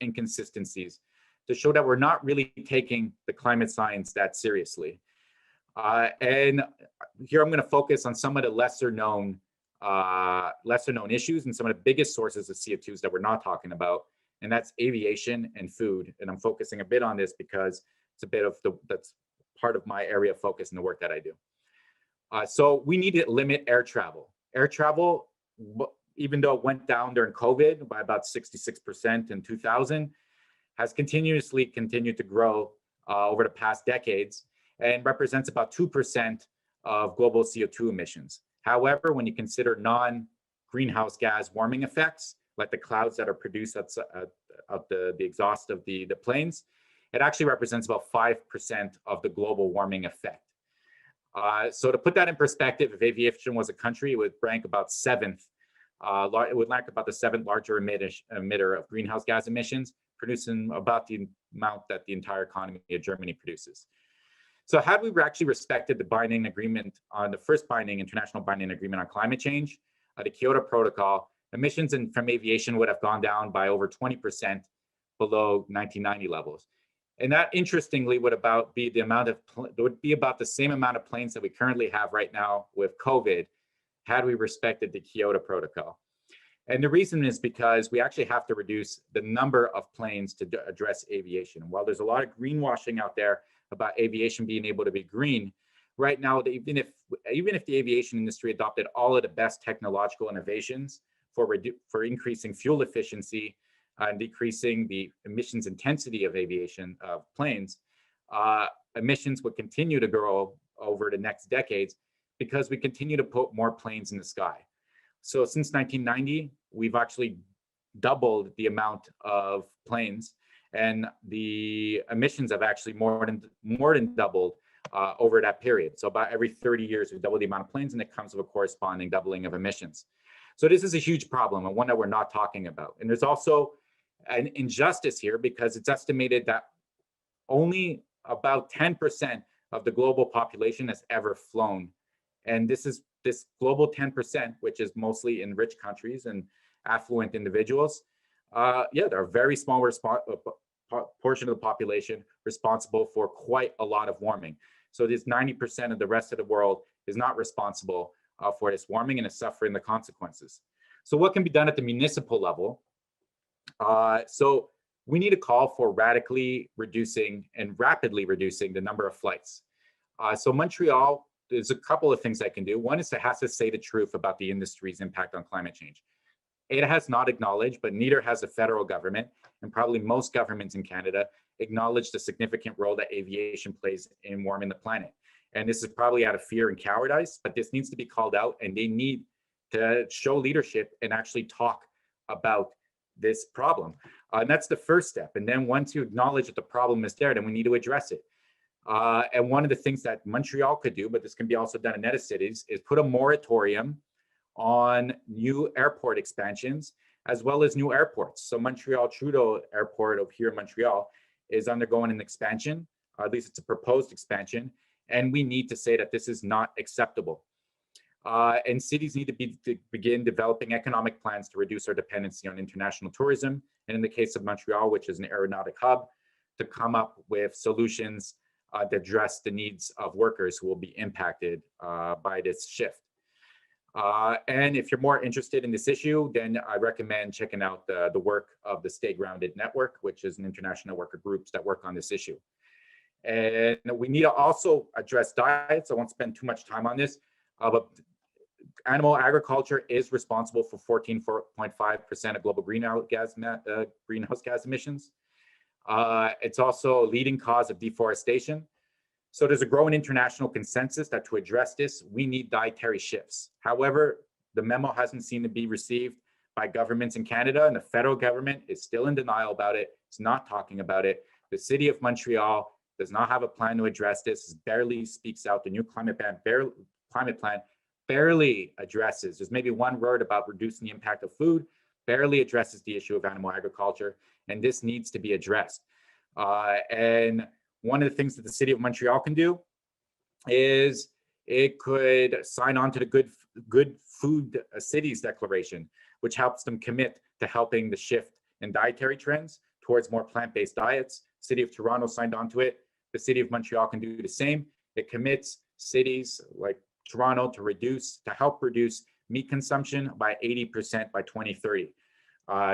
inconsistencies, to show that we're not really taking the climate science that seriously. And here I'm going to focus on some of the lesser known issues and some of the biggest sources of CO2s that we're not talking about, and that's aviation and food. And I'm focusing a bit on this because it's that's part of my area of focus in the work that I do. So we need to limit air travel. Air travel, even though it went down during COVID by about 66% in 2000, has continued to grow over the past decades and represents about 2% of global CO2 emissions. However, when you consider non-greenhouse gas warming effects, like the clouds that are produced at the exhaust of the planes, it actually represents about 5% of the global warming effect. So to put that in perspective, if aviation was a country, it would rank about seventh. It would rank about the seventh larger emitter of greenhouse gas emissions, producing about the amount that the entire economy of Germany produces. So had we actually respected the binding agreement on the first international binding agreement on climate change, the Kyoto Protocol, emissions from aviation would have gone down by over 20% below 1990 levels. And that, interestingly, would be about the same amount of planes that we currently have right now with COVID, had we respected the Kyoto Protocol. And the reason is because we actually have to reduce the number of planes to address aviation. And while there's a lot of greenwashing out there about aviation being able to be green, right now, even if the aviation industry adopted all of the best technological innovations for increasing fuel efficiency and decreasing the emissions intensity of aviation planes, emissions would continue to grow over the next decades because we continue to put more planes in the sky. So since 1990, we've actually doubled the amount of planes, and the emissions have actually more than doubled over that period. So about every 30 years, we double the amount of planes, and it comes with a corresponding doubling of emissions. So this is a huge problem, and one that we're not talking about. And there's also an injustice here because it's estimated that only about 10% of the global population has ever flown. And this global 10%, which is mostly in rich countries and affluent individuals, yeah, they're a very small portion of the population responsible for quite a lot of warming. So this 90% of the rest of the world is not responsible for this warming and is suffering the consequences. So what can be done at the municipal level? So we need to call for radically reducing and rapidly reducing the number of flights. So Montreal, there's a couple of things I can do. One is it has to say the truth about the industry's impact on climate change. It has not acknowledged, but neither has the federal government, and probably most governments in Canada, acknowledge the significant role that aviation plays in warming the planet. And this is probably out of fear and cowardice, but this needs to be called out, and they need to show leadership and actually talk about this problem. And that's the first step. And then once you acknowledge that the problem is there, then we need to address it. And one of the things that Montreal could do, but this can be also done in other cities, is put a moratorium on new airport expansions, as well as new airports. So Montreal Trudeau Airport over here in Montreal is undergoing an expansion, or at least it's a proposed expansion, and we need to say that this is not acceptable. And cities need to begin developing economic plans to reduce our dependency on international tourism, and in the case of Montreal, which is an aeronautic hub, to come up with solutions that address the needs of workers who will be impacted by this shift. And if you're more interested in this issue, then I recommend checking out the work of the Stay Grounded Network, which is an international network of groups that work on this issue. And we need to also address diets. I won't spend too much time on this, but animal agriculture is responsible for 14.5% of global greenhouse gas emissions. It's also a leading cause of deforestation. So there's a growing international consensus that to address this, we need dietary shifts. However, the memo hasn't seemed to be received by governments in Canada, and the federal government is still in denial about it. It's not talking about it. The city of Montreal does not have a plan to address this. It barely speaks out. The new climate plan barely addresses. There's maybe one word about reducing the impact of food, barely addresses the issue of animal agriculture, and this needs to be addressed. And one of the things that the city of Montreal can do is it could sign on to the Good Food Cities Declaration, which helps them commit to helping the shift in dietary trends towards more plant-based diets. City of Toronto signed on to it. The city of Montreal can do the same. It commits cities like Toronto to help reduce meat consumption by 80% by 2030.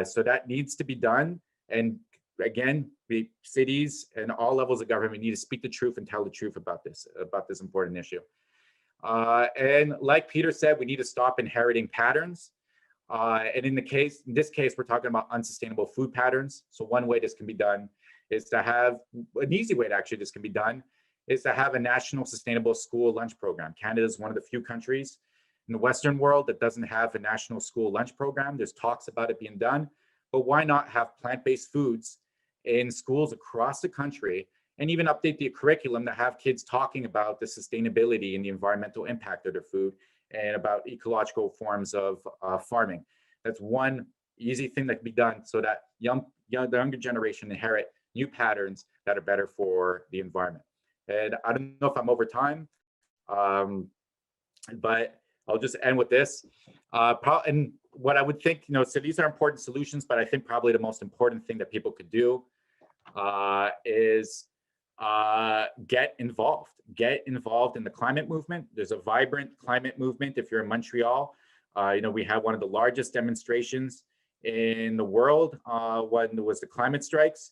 So that needs to be done. And again, the cities and all levels of government need to speak the truth and tell the truth about this important issue. And like Peter said, we need to stop inheriting patterns. And in this case, we're talking about unsustainable food patterns. So one way this can be done is to have, an easy way to actually this can be done, is to have a national sustainable school lunch program. Canada is one of the few countries in the Western world that doesn't have a national school lunch program. There's talks about it being done, but why not have plant-based foods in schools across the country and even update the curriculum to have kids talking about the sustainability and the environmental impact of their food and about ecological forms of farming. That's one easy thing that can be done so that the younger generation inherit new patterns that are better for the environment. And I don't know if I'm over time, but I'll just end with this. And what I would think, so these are important solutions, but I think probably the most important thing that people could do is get involved in the climate movement. There's a vibrant climate movement. If you're in Montreal, we had one of the largest demonstrations in the world when there was the climate strikes,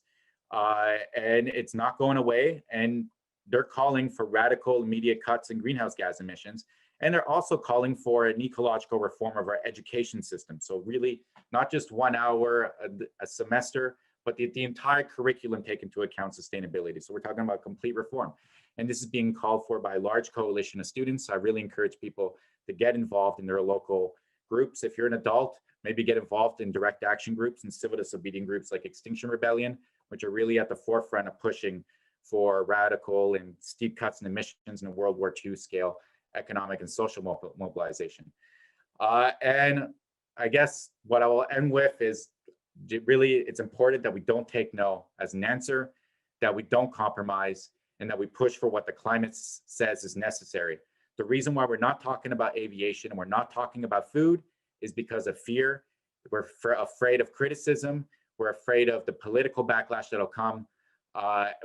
and it's not going away. And they're calling for radical immediate cuts in greenhouse gas emissions. And they're also calling for an ecological reform of our education system. So really not just 1 hour a semester, but the entire curriculum take into account sustainability. So we're talking about complete reform. And this is being called for by a large coalition of students. So I really encourage people to get involved in their local groups. If you're an adult, maybe get involved in direct action groups and civil disobedient groups like Extinction Rebellion, which are really at the forefront of pushing for radical and steep cuts in emissions in a World War II scale economic and social mobilization. And I guess what I will end with is really, it's important that we don't take no as an answer, that we don't compromise, and that we push for what the climate says is necessary. The reason why we're not talking about aviation and we're not talking about food is because of fear. We're afraid of criticism. We're afraid of the political backlash that'll come.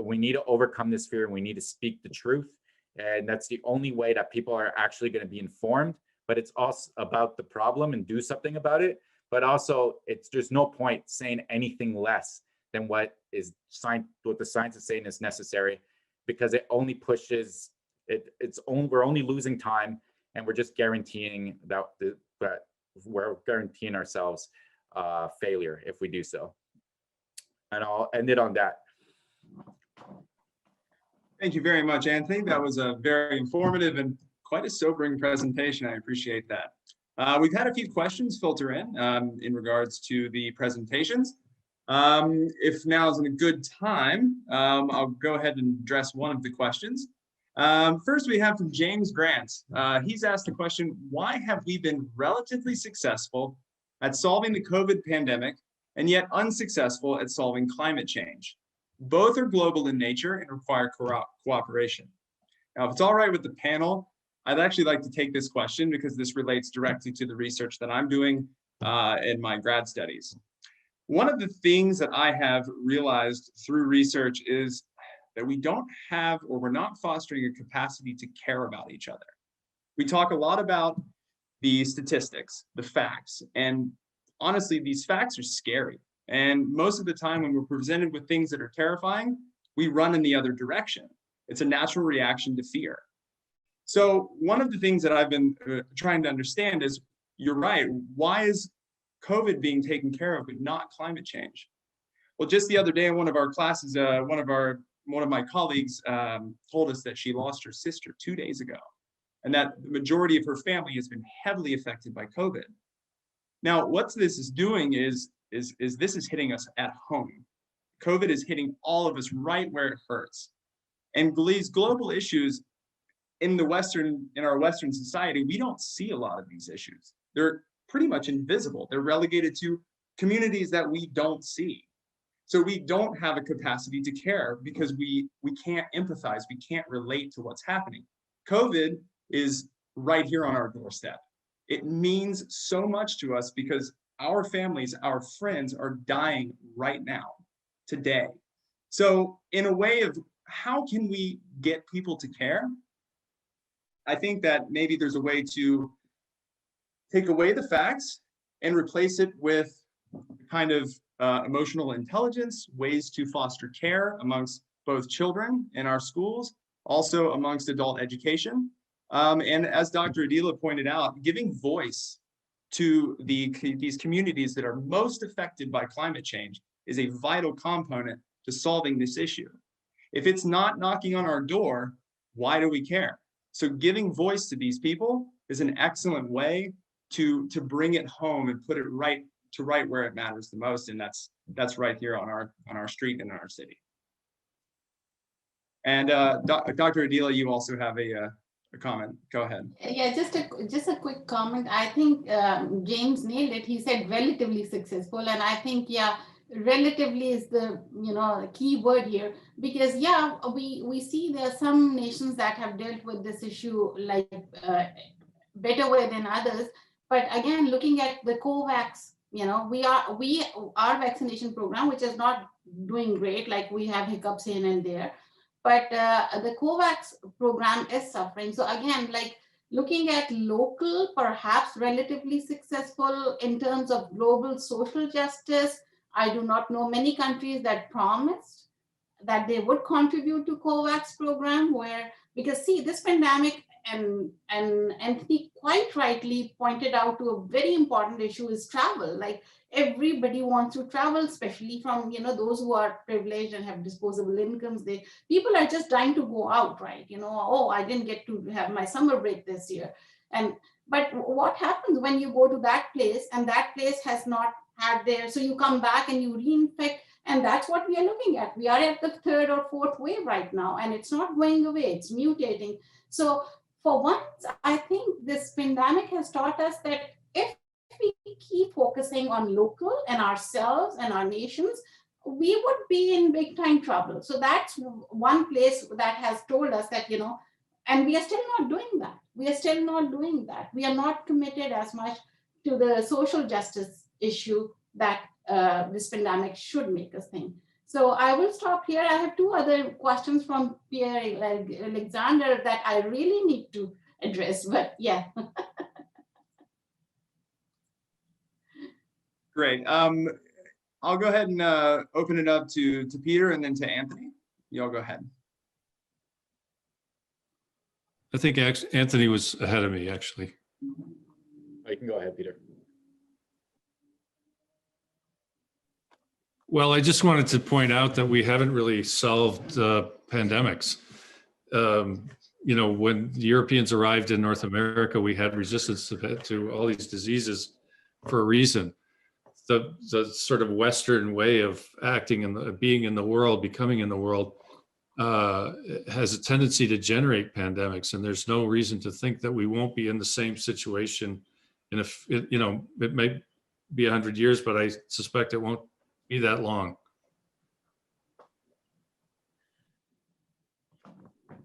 We need to overcome this fear, and we need to speak the truth. And that's the only way that people are actually going to be informed. But it's also about the problem and do something about it. But also, there's no point saying anything less than what the science is saying is necessary, because it only pushes we're only losing time, and we're just guaranteeing that we're guaranteeing ourselves failure if we do so. And I'll end it on that. Thank you very much, Anthony. That was a very informative and quite a sobering presentation. I appreciate that. We've had a few questions filter in regards to the presentations. If now is a good time, I'll go ahead and address one of the questions. First, we have from James Grant. He's asked the question, why have we been relatively successful at solving the COVID pandemic and yet unsuccessful at solving climate change? Both are global in nature and require cooperation. Now, if it's all right with the panel, I'd actually like to take this question because this relates directly to the research that I'm doing in my grad studies. One of the things that I have realized through research is that we don't have, or we're not fostering a capacity to care about each other. We talk a lot about the statistics, the facts, and honestly, these facts are scary. And most of the time when we're presented with things that are terrifying, we run in the other direction. It's a natural reaction to fear. So one of the things that I've been trying to understand is, you're right, why is COVID being taken care of, but not climate change? Well, just the other day in one of our classes, one of my colleagues told us that she lost her sister 2 days ago, and that the majority of her family has been heavily affected by COVID. Now, what this is doing is this is hitting us at home. COVID is hitting all of us right where it hurts. And these global issues in our Western society, we don't see a lot of these issues. They're pretty much invisible. They're relegated to communities that we don't see. So we don't have a capacity to care because we can't empathize, we can't relate to what's happening. COVID is right here on our doorstep. It means so much to us because our families, our friends are dying right now, today. So in a way of how can we get people to care? I think that maybe there's a way to take away the facts and replace it with kind of emotional intelligence, ways to foster care amongst both children in our schools, also amongst adult education. And as Dr. Adeela pointed out, giving voice to these communities that are most affected by climate change is a vital component to solving this issue. If it's not knocking on our door, why do we care? So giving voice to these people is an excellent way to bring it home and put it right where it matters the most, and that's right here on our street and in our city. And Dr. Adeela, you also have a comment. Go ahead. Yeah, just a quick comment. I think James nailed it. He said relatively successful, and I think relatively is the key word here, because we see there are some nations that have dealt with this issue like better way than others. But again, looking at the COVAX, our vaccination program, which is not doing great, like we have hiccups here and there, but the COVAX program is suffering. So again, like looking at local, perhaps relatively successful in terms of global social justice. I do not know many countries that promised that they would contribute to COVAX program, because see, this pandemic, and Anthony quite rightly pointed out to a very important issue is travel. Like everybody wants to travel, especially from those who are privileged and have disposable incomes. People are just dying to go out, right? Oh, I didn't get to have my summer break this year. But what happens when you go to that place and that place has not had there, so you come back and you reinfect, and that's what we are looking at. We are at the third or fourth wave right now, and it's not going away, it's mutating. So for once, I think this pandemic has taught us that if we keep focusing on local and ourselves and our nations, we would be in big time trouble. So that's one place that has told us that, and we are still not doing that. We are still not doing that. We are not committed as much to the social justice issue that this pandemic should make us think. So I will stop here. I have two other questions from Pierre Alexander that I really need to address, but yeah. Great. I'll go ahead and open it up to Peter and then to Anthony. Y'all go ahead. I think Anthony was ahead of me, actually. Oh, you can go ahead, Peter. Well, I just wanted to point out that we haven't really solved pandemics. When the Europeans arrived in North America, we had resistance to all these diseases for a reason. The sort of Western way of acting and being in the world, becoming in the world, has a tendency to generate pandemics, and there's no reason to think that we won't be in the same situation. And if it may be 100 years, but I suspect it won't be that long.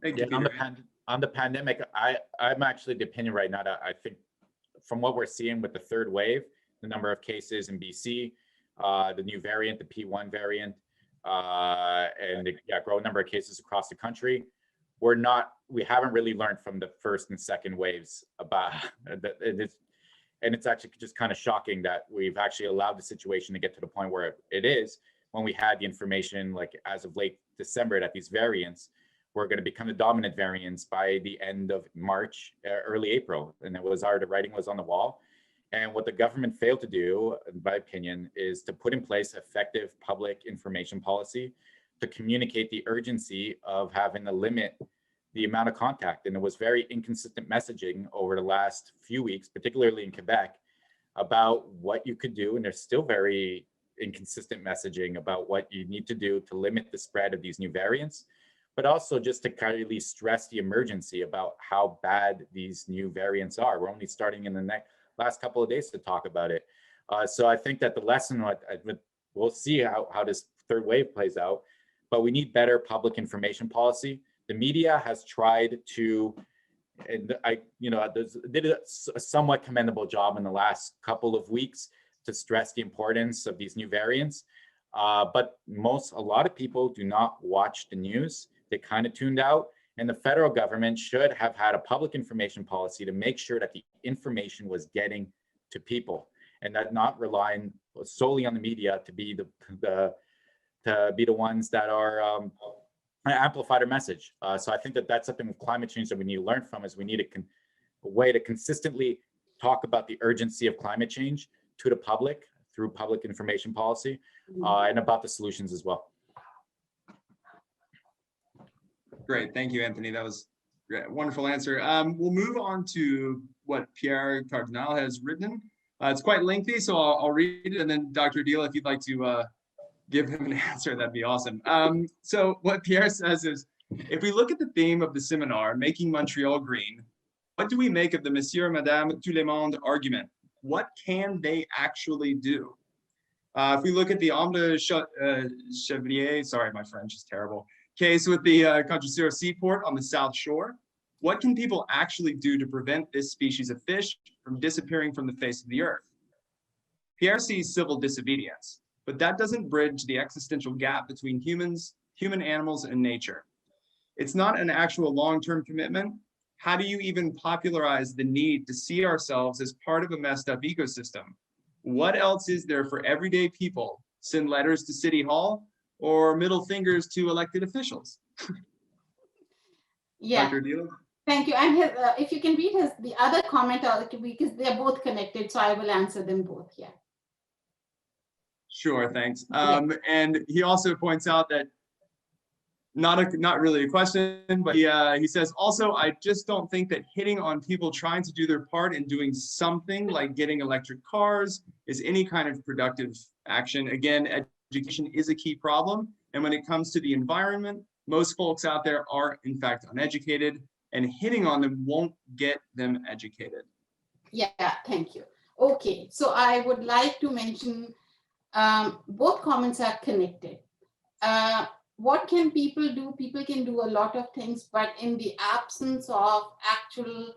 Thank you, Peter. On the pandemic, I'm actually the opinion right now that I think from what we're seeing with the third wave, the number of cases in BC, the new variant, the P1 variant, and the growing number of cases across the country, we haven't really learned from the first and second waves about it. And it's actually just kind of shocking that we've actually allowed the situation to get to the point where it is, when we had the information, like as of late December, that these variants were going to become the dominant variants by the end of March, early April. And the writing was on the wall. And what the government failed to do, in my opinion, is to put in place effective public information policy to communicate the urgency of having to limit the amount of contact. And it was very inconsistent messaging over the last few weeks, particularly in Quebec, about what you could do. And there's still very inconsistent messaging about what you need to do to limit the spread of these new variants, but also just to kind of really stress the emergency about how bad these new variants are. We're only starting in the last couple of days to talk about it. So I think that the lesson, we'll see how this third wave plays out, but we need better public information policy. The media has tried to, and did a somewhat commendable job in the last couple of weeks to stress the importance of these new variants. But a lot of people do not watch the news. They kind of tuned out. And the federal government should have had a public information policy to make sure that the information was getting to people, and that not relying solely on the media to be the ones that are amplify their message. So I think that that's something with climate change that we need to learn from, is we need a way to consistently talk about the urgency of climate change to the public through public information policy, and about the solutions as well. Great, thank you, Anthony. That was a wonderful answer. We'll move on to what Pierre Cardinal has written. It's quite lengthy, so I'll read it, and then Dr. Adeela, if you'd like to give him an answer, that'd be awesome. So what Pierre says is, if we look at the theme of the seminar, Making Montreal Green, what do we make of the Monsieur and Madame tout le monde argument? What can they actually do? If we look at the Homme de Chevrier, sorry, my French is terrible, case with the Concordia seaport on the South Shore, what can people actually do to prevent this species of fish from disappearing from the face of the earth? Pierre sees civil disobedience, but that doesn't bridge the existential gap between human animals, and nature. It's not an actual long-term commitment. How do you even popularize the need to see ourselves as part of a messed up ecosystem? What else is there for everyday people? Send letters to City Hall or middle fingers to elected officials? Yeah. Dr. Adeela? Thank you. And if you can read the other comment, because they're both connected, so I will answer them both here. Sure, thanks. And he also points out that, not really a question, but he says, also, I just don't think that hitting on people trying to do their part in doing something like getting electric cars is any kind of productive action. Again, education is a key problem. And when it comes to the environment, most folks out there are in fact uneducated, and hitting on them won't get them educated. Yeah, thank you. Okay, so I would like to mention Both comments are connected. What can people do? People can do a lot of things, but in the absence of actual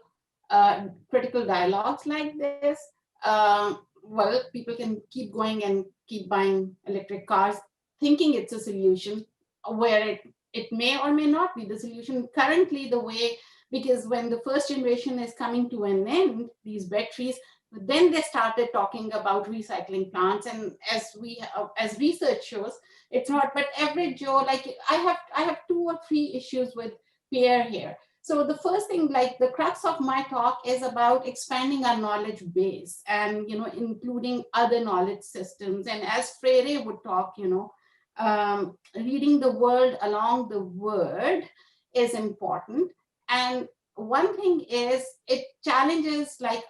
critical dialogues like this, well, people can keep going and keep buying electric cars, thinking it's a solution, where it may or may not be the solution. Currently, the way, because when the first generation is coming to an end, these batteries, then they started talking about recycling plants, and as research shows, it's not. But average Joe, like I have 2 or 3 issues with Pierre here. So the first thing, like the crux of my talk, is about expanding our knowledge base and, you know, including other knowledge systems. And as Freire would talk, you know, reading the world along the word is important. And one thing is it challenges like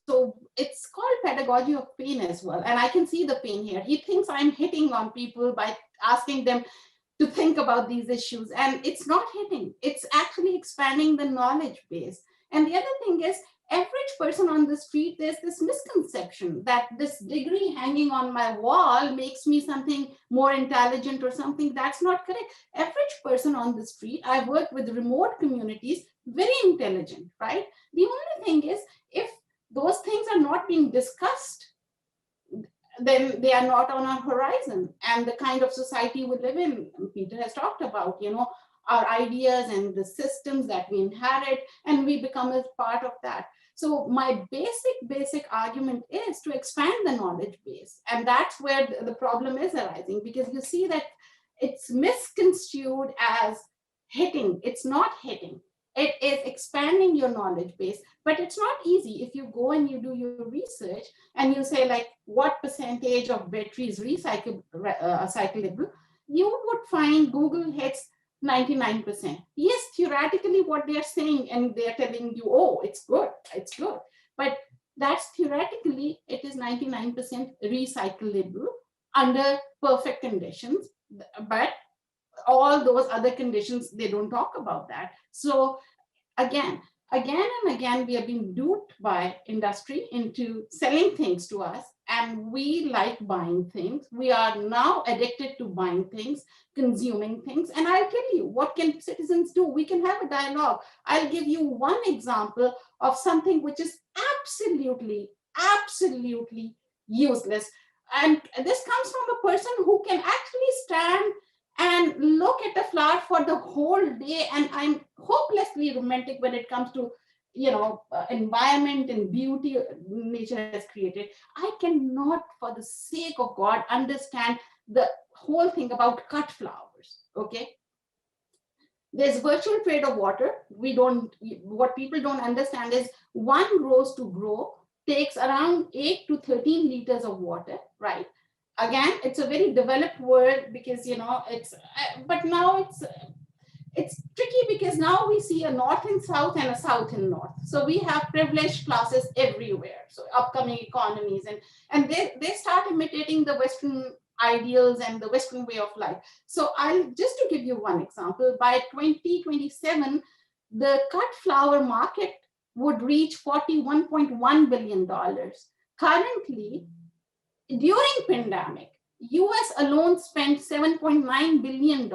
so it's called pedagogy of pain as well. And I can see the pain here. He thinks I'm hitting on people by asking them to think about these issues, and it's not hitting, it's actually expanding the knowledge base. And the other thing is, average person on the street, there's this misconception that this degree hanging on my wall makes me something more intelligent or something. That's not correct. Average person on the street, I've worked with remote communities, very intelligent, right? The only thing is, if those things are not being discussed, then they are not on our horizon. And the kind of society we live in, Peter has talked about, you know, our ideas and the systems that we inherit, and we become a part of that. So my basic argument is to expand the knowledge base. And that's where the problem is arising, because you see that it's misconstrued as hitting. It's not hitting. It is expanding your knowledge base, but it's not easy. If you go and you do your research and you say, like, what percentage of battery is recyclable, you would find Google hits 99%. Yes, theoretically what they're saying, and they're telling you, oh, it's good, but that's theoretically, it is 99% recyclable under perfect conditions, but all those other conditions, they don't talk about that. So again and again, we are being duped by industry into selling things to us, and we like buying things. We are now addicted to buying things, consuming things. And I'll tell you, what can citizens do? We can have a dialogue. I'll give you one example of something which is absolutely useless. And this comes from a person who can actually stand and look at a flower for the whole day. And I'm hopelessly romantic when it comes to, you know, environment and beauty nature has created. I cannot, for the sake of God, understand the whole thing about cut flowers, okay? There's virtual trade of water. What people don't understand is 1 rose to grow takes around 8 to 13 liters of water, right? Again, it's a very developed world, because, you know, but now it's tricky, because now we see a north and south and a south and north. So we have privileged classes everywhere. So upcoming economies, and they start imitating the Western ideals and the Western way of life. So just to give you one example, by 2027, the cut flower market would reach $41.1 billion. Currently, during pandemic, US alone spent $7.9 billion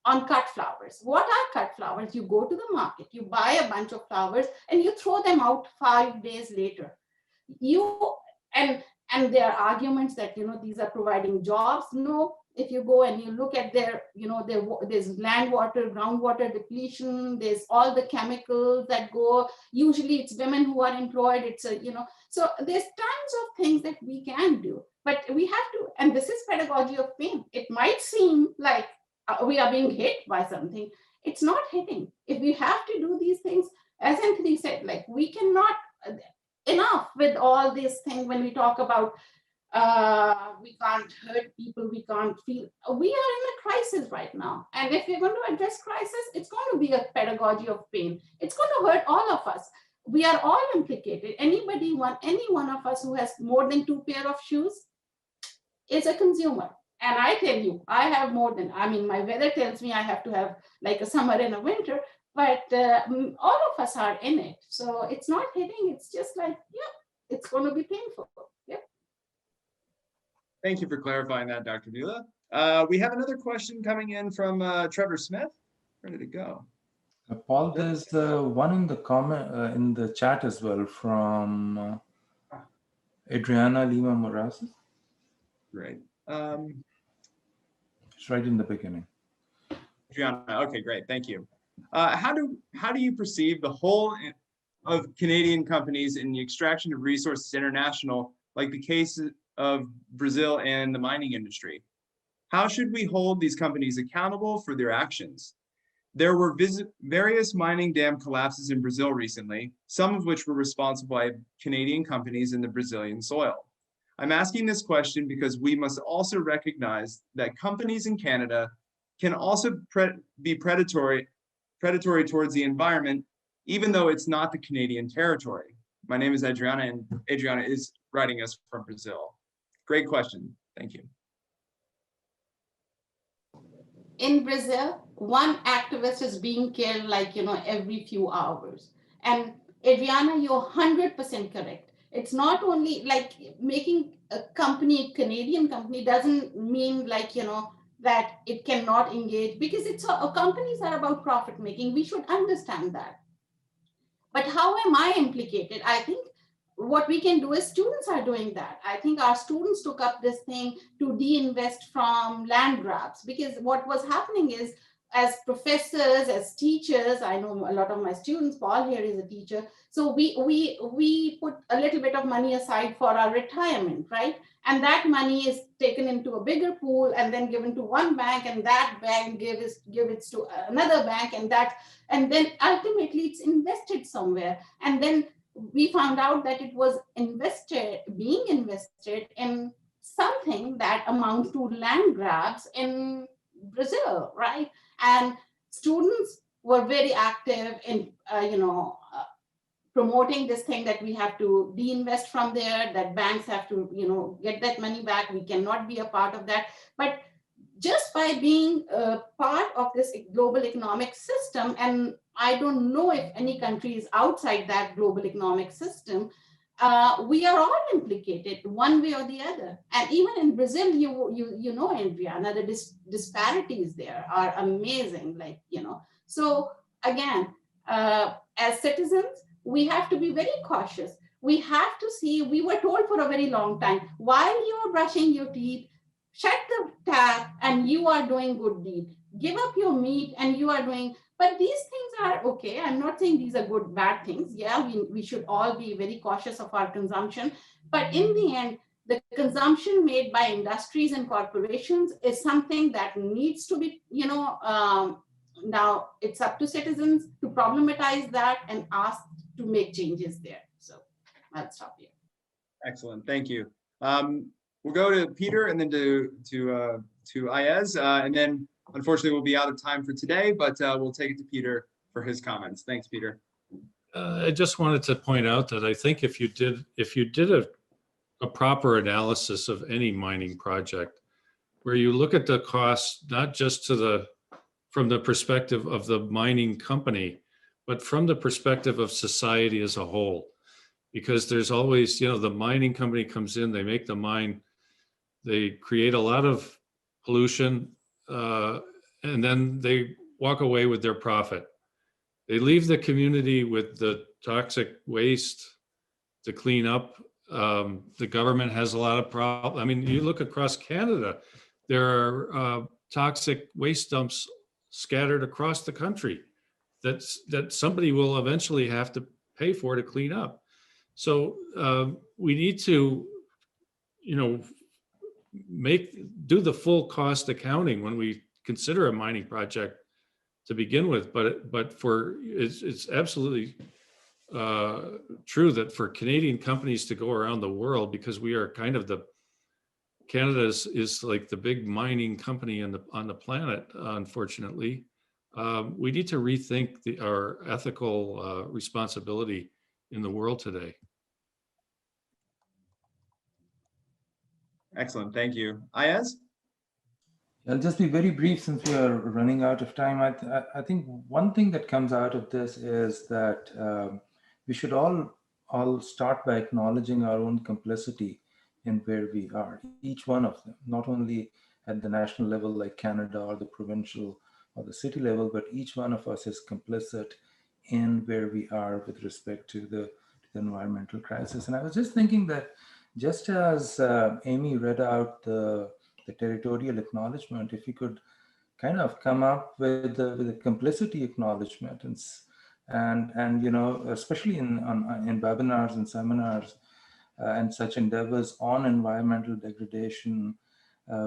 on cut flowers. What are cut flowers? You go to the market, you buy a bunch of flowers, and you throw them out 5 days later. And there are arguments that, you know, these are providing jobs. No, if you go and you look at their, you know, there's land water, groundwater depletion, there's all the chemicals that go, usually it's women who are employed, it's a, you know, so there's tons of things that we can do, but we have to, and this is pedagogy of pain. It might seem like we are being hit by something. It's not hitting. If we have to do these things, as Anthony said, like, we cannot, enough with all these things when we talk about we can't hurt people, we can't feel. We are in a crisis right now. And if we're going to address crisis, it's going to be a pedagogy of pain. It's going to hurt all of us. We are all implicated. Any one of us who has more than 2 pair of shoes is a consumer. And I tell you, I have more than, I mean, my weather tells me I have to have like a summer and a winter, but all of us are in it. So it's not hitting, it's just like, yeah, it's going to be painful. Yeah. Thank you for clarifying that, Dr. Adeela. We have another question coming in from Trevor Smith. Where did it go? Paul, there's one in the comment in the chat as well from Adriana Lima Moraes. Great. It's right in the beginning. Adriana, okay, great, thank you. How do you perceive the whole of Canadian companies in the extraction of resources international, like the case of Brazil and the mining industry? How should we hold these companies accountable for their actions? There were various mining dam collapses in Brazil recently, some of which were responsible by Canadian companies in the Brazilian soil. I'm asking this question because we must also recognize that companies in Canada can also be predatory towards the environment, even though it's not the Canadian territory. My name is Adriana, and Adriana is writing us from Brazil. Great question, thank you. In Brazil, one activist is being killed like, every few hours. And Adriana, you're 100% correct. It's not only like making a company, Canadian company, doesn't mean like, that it cannot engage, because companies are about profit making. We should understand that. But how am I implicated? I think what we can do is students are doing that. I think our students took up this thing to de-invest from land grabs, because what was happening is, as professors, as teachers, I know a lot of my students, Paul here is a teacher, so we put a little bit of money aside for our retirement, right? And that money is taken into a bigger pool and then given to one bank, and that bank give it to another bank, and then ultimately it's invested somewhere. And then we found out that it was being invested in something that amounts to land grabs in Brazil, right? And students were very active in, promoting this thing that we have to de-invest from there, that banks have to, get that money back. We cannot be a part of that. But just by being a part of this global economic system, and I don't know if any country is outside that global economic system, we are all implicated one way or the other. And even in Brazil, you know, Adriana, the disparities there are amazing, So again, as citizens, we have to be very cautious. We have to see, we were told for a very long time, while you're brushing your teeth, shut the tap and you are doing good deed. Give up your meat and you are doing, but these things are okay. I'm not saying these are good, bad things. Yeah, we should all be very cautious of our consumption. But in the end, the consumption made by industries and corporations is something that needs to be, now it's up to citizens to problematize that and ask to make changes there. So I'll stop here. Excellent, thank you. We'll go to Peter and then to Ayaz, and then unfortunately we'll be out of time for today, but we'll take it to Peter for his comments. Thanks, Peter. I just wanted to point out that I think if you did a proper analysis of any mining project, where you look at the costs, not just from the perspective of the mining company, but from the perspective of society as a whole, because there's always, the mining company comes in, they make the mine, they create a lot of pollution, and then they walk away with their profit. They leave the community with the toxic waste to clean up. The government has a lot of problems. I mean, you look across Canada, there are toxic waste dumps scattered across the country that somebody will eventually have to pay for to clean up. So we need to, do the full cost accounting when we consider a mining project to begin with. But it's absolutely true that for Canadian companies to go around the world, because we are kind of Canada is like the big mining company on the planet, unfortunately. We need to rethink our ethical responsibility in the world today. Excellent, thank you. Ayaz? I'll just be very brief since we are running out of time. I think one thing that comes out of this is that we should all start by acknowledging our own complicity in where we are, each one of them, not only at the national level like Canada or the provincial or the city level, but each one of us is complicit in where we are with respect to the environmental crisis. And I was just thinking that just as Amy read out the territorial acknowledgement, if we could kind of come up with a complicity acknowledgement and you know, especially in webinars and seminars and such endeavors on environmental degradation,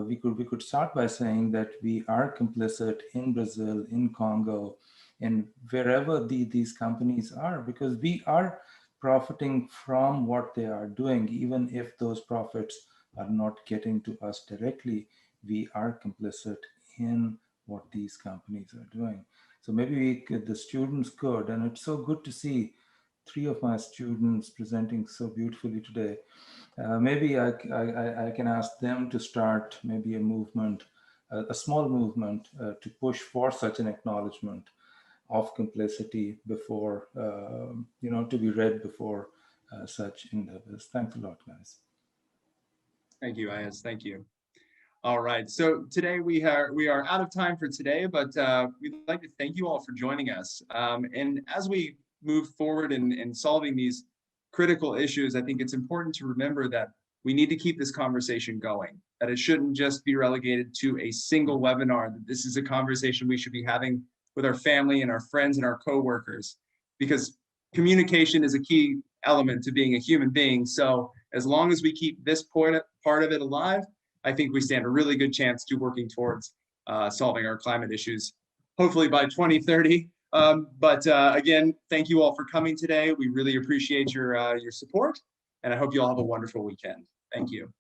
we could start by saying that we are complicit in Brazil, in Congo, and wherever these companies are, because we are profiting from what they are doing, even if those profits are not getting to us directly. We are complicit in what these companies are doing. So maybe the students could, and it's so good to see 3 of my students presenting so beautifully today. Maybe I can ask them to start maybe a movement, a small movement to push for such an acknowledgement of complicity before, you know, to be read before such endeavors. Thanks a lot, guys. Thank you, Ayaz. Thank you. All right. So today we are out of time for today, but we'd like to thank you all for joining us. And as we move forward in solving these critical issues, I think it's important to remember that we need to keep this conversation going, that it shouldn't just be relegated to a single webinar, that this is a conversation we should be having with our family and our friends and our coworkers, because communication is a key element to being a human being. So as long as we keep this part of it alive, I think we stand a really good chance to working towards solving our climate issues, hopefully by 2030. But again, thank you all for coming today. We really appreciate your support, and I hope you all have a wonderful weekend. Thank you.